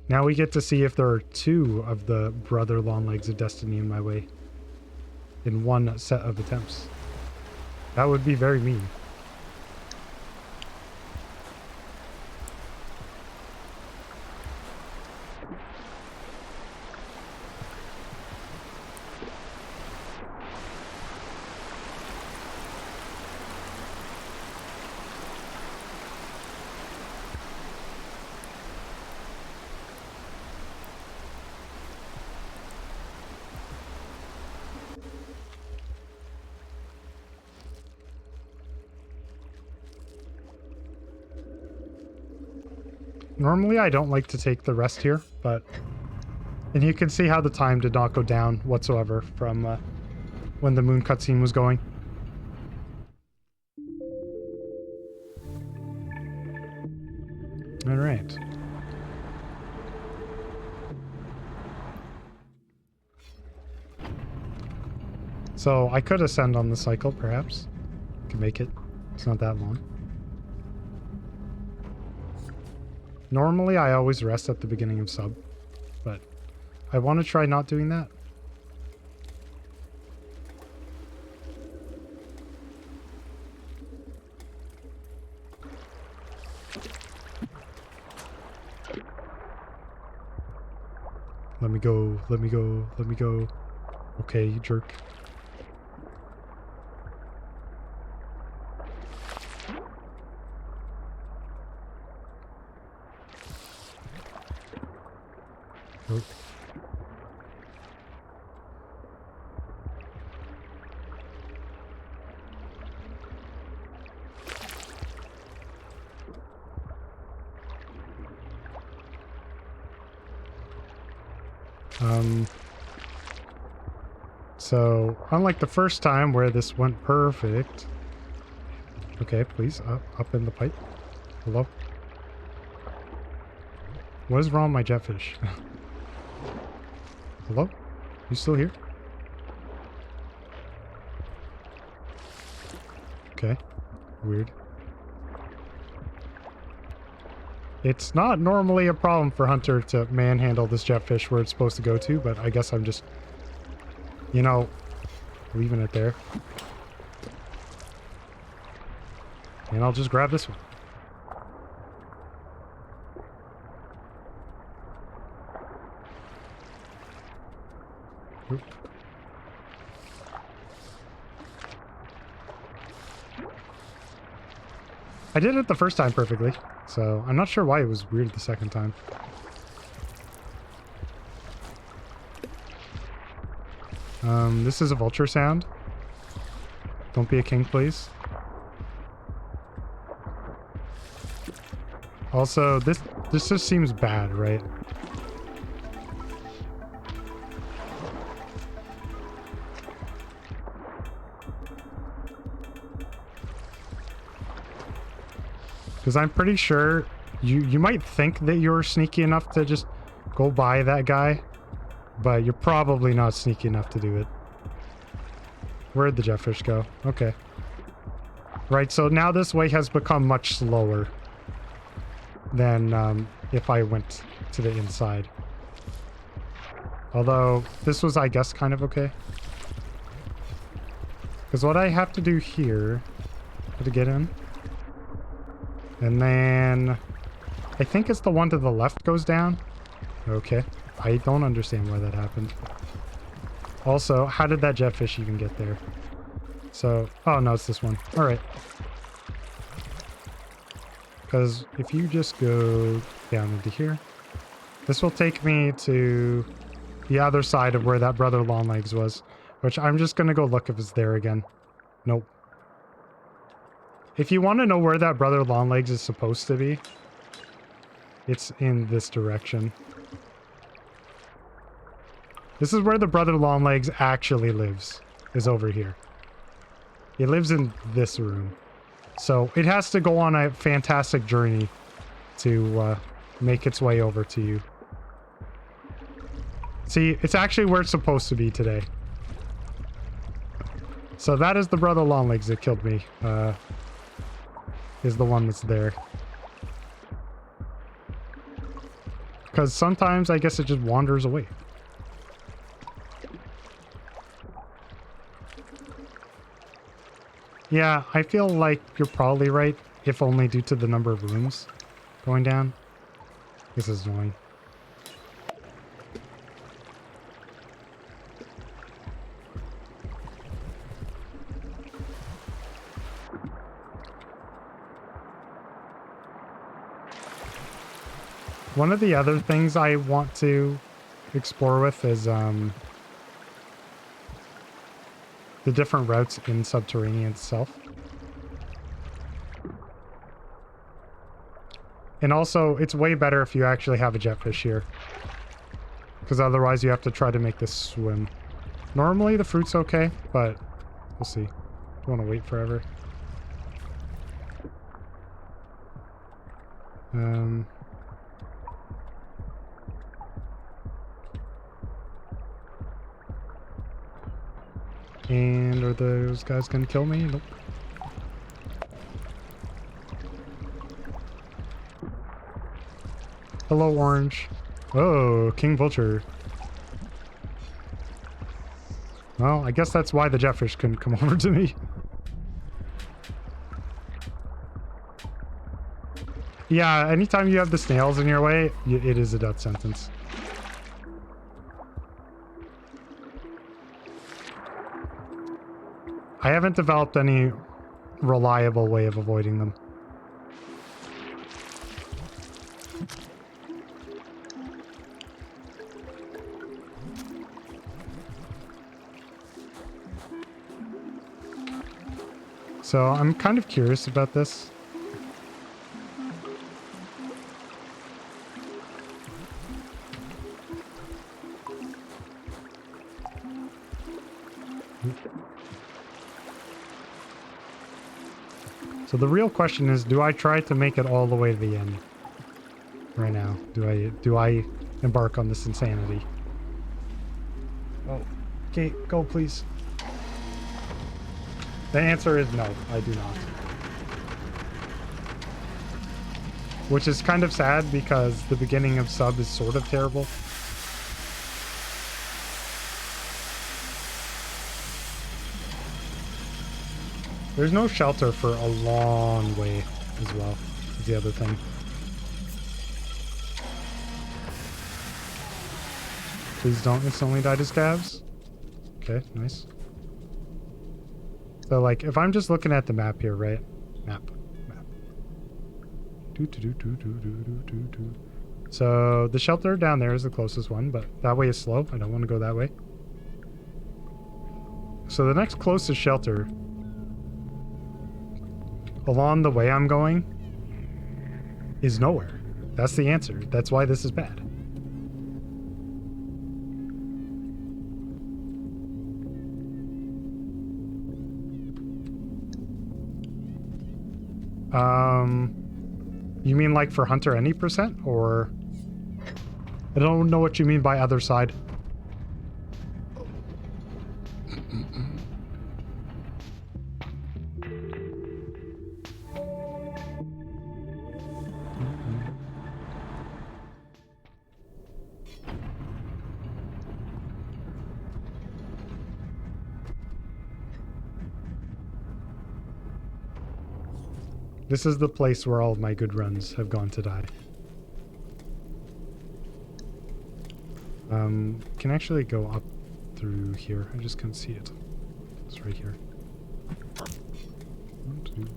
Now we get to see if there are 2 of the brother long legs of destiny in my way in one set of attempts. That would be very mean. Normally I don't like to take the rest here, but... And you can see how the time did not go down whatsoever from when the moon cutscene was going. All right. So I could ascend on the cycle, perhaps. Could make it. It's not that long. Normally I always rest at the beginning of sub, but I want to try not doing that. Let me go, let me go, let me go. Okay, you jerk. Oh. So unlike the first time where this went perfect. Okay, please, up in the pipe. Hello? What is wrong with my jetfish? Hello? You still here? Okay. Weird. It's not normally a problem for Hunter to manhandle this jetfish where it's supposed to go to, but I guess I'm just, you know, leaving it there. And I'll just grab this one. Oop. I did it the first time perfectly, so I'm not sure why it was weird the second time. This is a vulture sound. Don't be a king, please. Also, this just seems bad, right? Because I'm pretty sure you might think that you're sneaky enough to just go by that guy, but you're probably not sneaky enough to do it. Where'd the jetfish go? Okay. Right, so now this way has become much slower than if I went to the inside. Although, this was, I guess, kind of okay. Because what I have to do here to get in, and then I think it's the one to the left goes down. Okay. I don't understand why that happened. Also, how did that jetfish even get there? So, oh no, it's this one. All right. Because if you just go down into here, this will take me to the other side of where that brother Longlegs was, which I'm just going to go look if it's there again. Nope. If you want to know where that brother Longlegs is supposed to be, it's in this direction. This is where the brother Longlegs actually lives, is over here. He lives in this room. So it has to go on a fantastic journey to make its way over to you. See, it's actually where it's supposed to be today. So that is the brother Longlegs that killed me. Is the one that's there. Because sometimes I guess it just wanders away. Yeah, I feel like you're probably right, if only due to the number of rooms going down. This is annoying. One of the other things I want to explore with is the different routes in Subterranean itself. And also, it's way better if you actually have a jetfish here. Because otherwise you have to try to make this swim. Normally the fruit's okay, but we'll see. Don't want to wait forever. And are those guys gonna kill me? Nope. Hello, orange. Oh, King Vulture. Well, I guess that's why the jetfish couldn't come over to me. Yeah, anytime you have the snails in your way, it is a death sentence. I haven't developed any reliable way of avoiding them. So I'm kind of curious about this. So the real question is, do I try to make it all the way to the end right now? Do I embark on this insanity? Oh, okay, go please. The answer is no, I do not. Which is kind of sad because the beginning of sub is sort of terrible. There's no shelter for a long way as well, is the other thing. Please don't instantly die to scavs. Okay, nice. So, like, if I'm just looking at the map here, right? Map. So, the shelter down there is the closest one, but that way is slow. I don't want to go that way. So, the next closest shelter along the way I'm going is nowhere. That's the answer. That's why this is bad. You mean like for Hunter any percent, or I don't know what you mean by other side. This is the place where all of my good runs have gone to die. Can actually go up through here. I just can't see it. It's right here. 1, 2.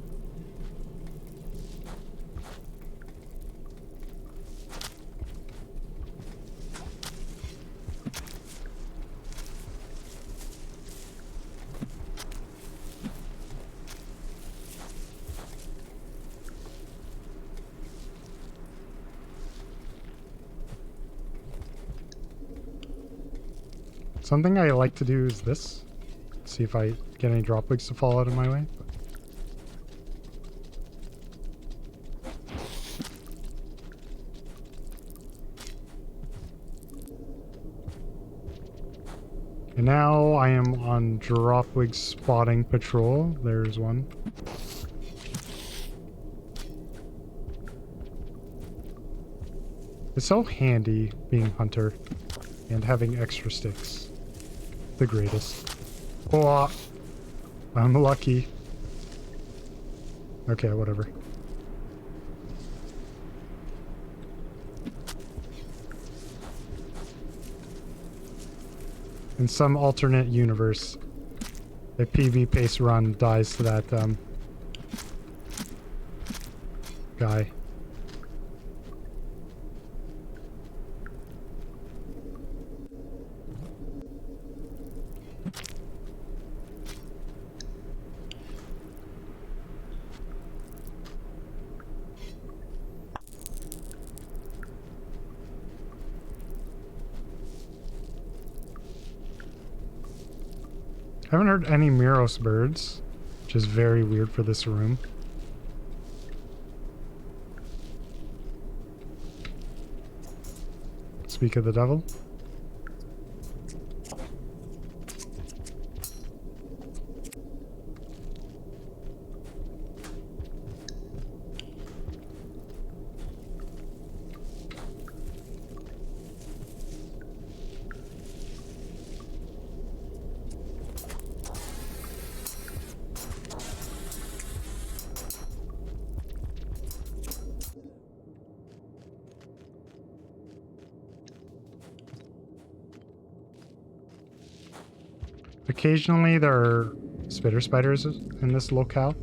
Something I like to do is this. See if I get any drop wigs to fall out of my way. And now I am on drop wig spotting patrol. There's one. It's so handy being hunter and having extra sticks. The greatest. Oh, I'm lucky. Okay, whatever. In some alternate universe, a PV pace run dies to that guy. I haven't heard any Miros birds, which is very weird for this room. Speak of the devil. Occasionally there are spitter spiders in this locale.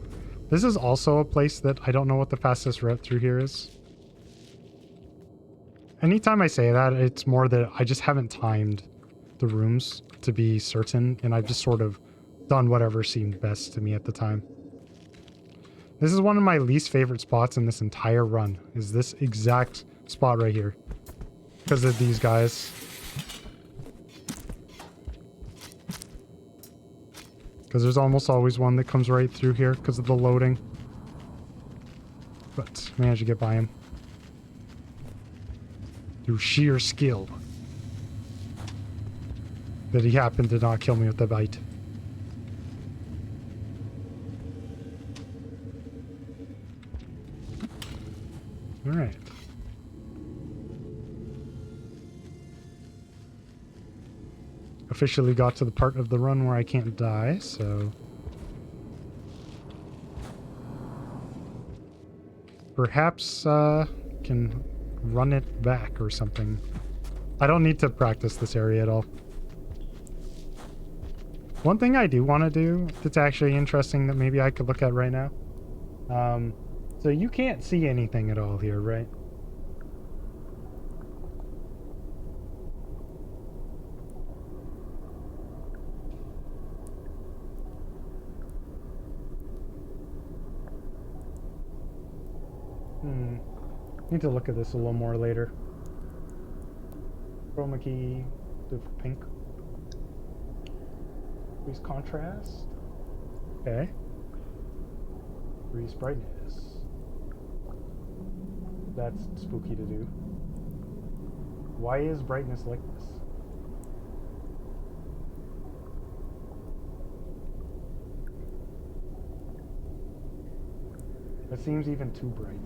This is also a place that I don't know what the fastest route through here is. Anytime I say that, it's more that I just haven't timed the rooms to be certain, and I've just sort of done whatever seemed best to me at the time. This is one of my least favorite spots in this entire run, is this exact spot right here. Because of these guys. Because there's almost always one that comes right through here because of the loading. But managed to get by him. Through sheer skill. That he happened to not kill me with the bite. Alright. Officially got to the part of the run where I can't die, so... Perhaps, can run it back or something. I don't need to practice this area at all. One thing I do want to do that's actually interesting that maybe I could look at right now. So you can't see anything at all here, right? Need to look at this a little more later. Chroma key, do pink. Increase contrast. Okay. Increase brightness. That's spooky to do. Why is brightness like this? That seems even too bright.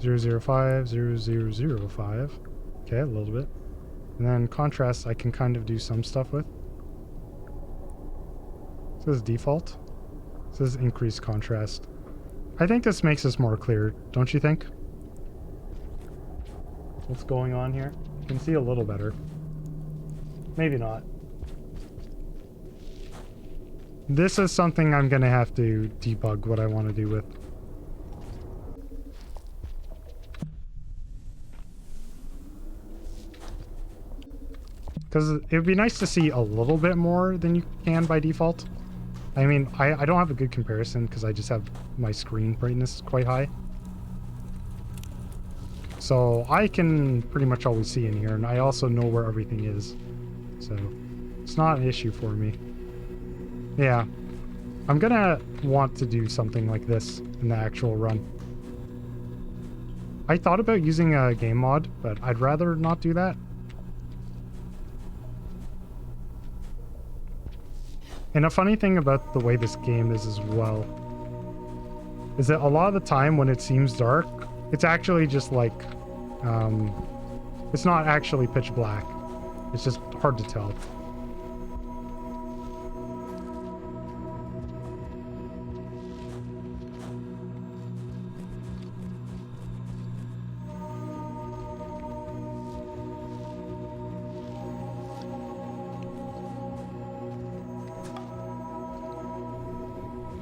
Zero 005, 0005. Okay, a little bit. And then contrast I can kind of do some stuff with. This is default. This is increased contrast. I think this makes this more clear, don't you think? What's going on here? You can see a little better. Maybe not. This is something I'm gonna have to debug what I want to do with. Because it would be nice to see a little bit more than you can by default. I mean, I don't have a good comparison because I just have my screen brightness quite high. So I can pretty much always see in here, and I also know where everything is. So it's not an issue for me. Yeah, I'm gonna want to do something like this in the actual run. I thought about using a game mod, but I'd rather not do that. And a funny thing about the way this game is as well is that a lot of the time when it seems dark, it's actually just like, it's not actually pitch black. It's just hard to tell.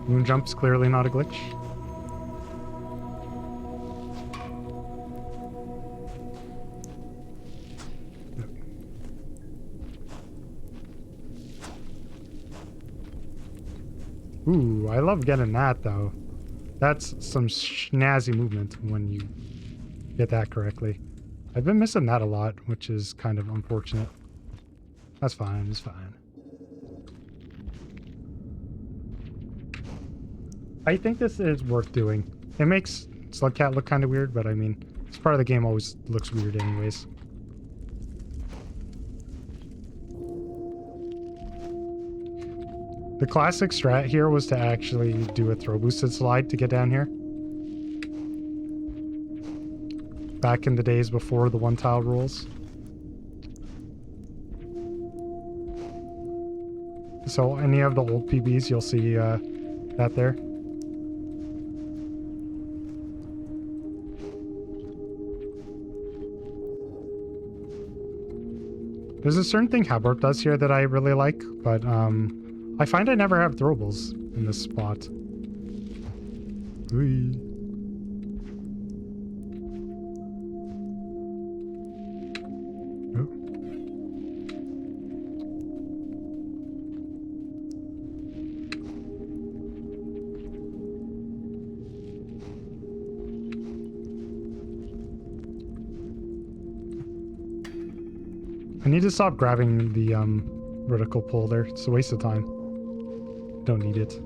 Moon jump's clearly not a glitch. Ooh, I love getting that, though. That's some snazzy movement when you get that correctly. I've been missing that a lot, which is kind of unfortunate. That's fine, it's fine. I think this is worth doing. It makes Slugcat look kind of weird, but I mean, this part of the game always looks weird anyways. The classic strat here was to actually do a throw boosted slide to get down here. Back in the days before the one tile rules. So any of the old PBs, you'll see that there. There's a certain thing Haborp does here that I really like, but I find I never have throwables in this spot. Whee. Oh. I need to stop grabbing the vertical pull there. It's a waste of time. Don't need it.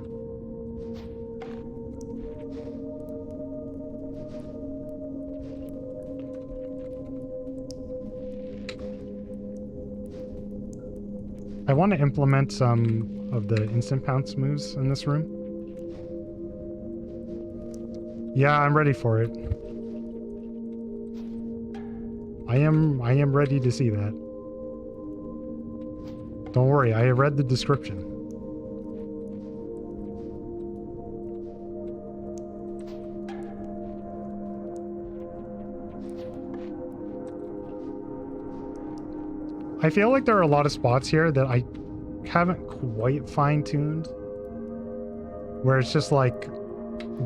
I want to implement some of the instant pounce moves in this room. Yeah, I'm ready for it. I am ready to see that. Don't worry, I read the description. I feel like there are a lot of spots here that I haven't quite fine-tuned, where it's just like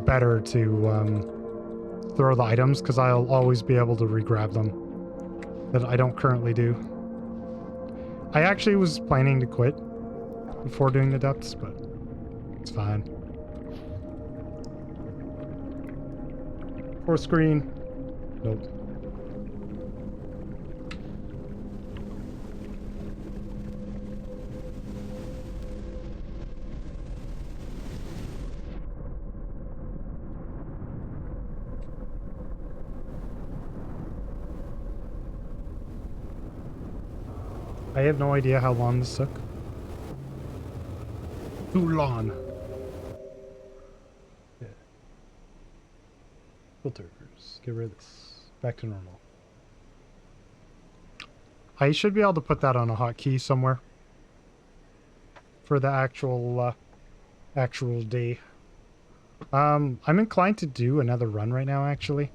better to throw the items because I'll always be able to re-grab them that I don't currently do. I actually was planning to quit before doing the depths, but it's fine. Fourth screen. Nope. I have no idea how long this took. Too long. Yeah. Filters. Get rid of this. Back to normal. I should be able to put that on a hotkey somewhere for the actual day. I'm inclined to do another run right now, actually.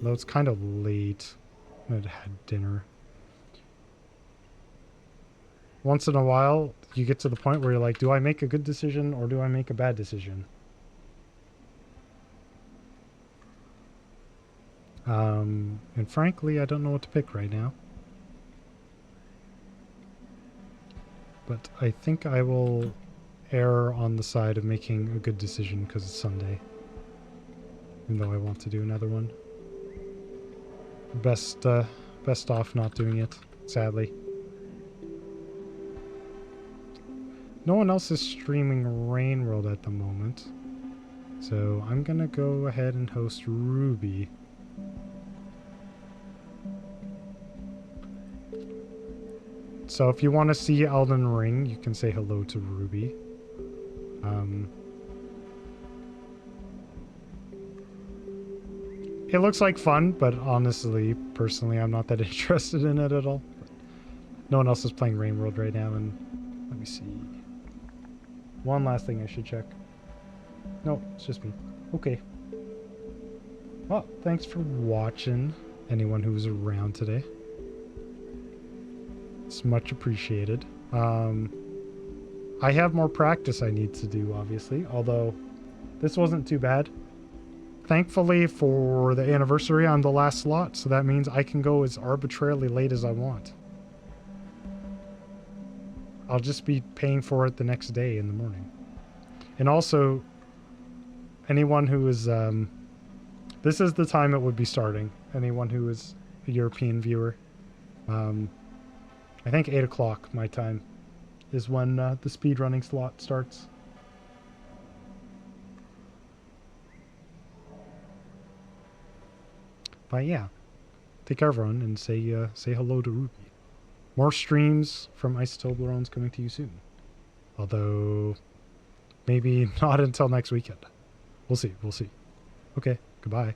Though it's kind of late. I had dinner. Once in a while, you get to the point where you're like, do I make a good decision or do I make a bad decision? And frankly, I don't know what to pick right now. But I think I will err on the side of making a good decision because it's Sunday. Even though I want to do another one. Best off not doing it, sadly. No one else is streaming Rain World at the moment. So I'm gonna go ahead and host Ruby. So if you want to see Elden Ring, you can say hello to Ruby. It looks like fun, but honestly, personally, I'm not that interested in it at all. No one else is playing Rain World right now, and let me see. One last thing I should check. No, it's just me. Okay. Well, thanks for watching, anyone who was around today. It's much appreciated. I have more practice I need to do, obviously, although this wasn't too bad. Thankfully, for the anniversary, I'm the last slot, so that means I can go as arbitrarily late as I want. I'll just be paying for it the next day in the morning. And also, anyone who is, this is the time it would be starting. Anyone who is a European viewer. I think 8 o'clock my time is when the speedrunning slot starts. But yeah, take care everyone and say hello to Ruby. More streams from Isotoblerones coming to you soon. Although, maybe not until next weekend. We'll see, we'll see. Okay, goodbye.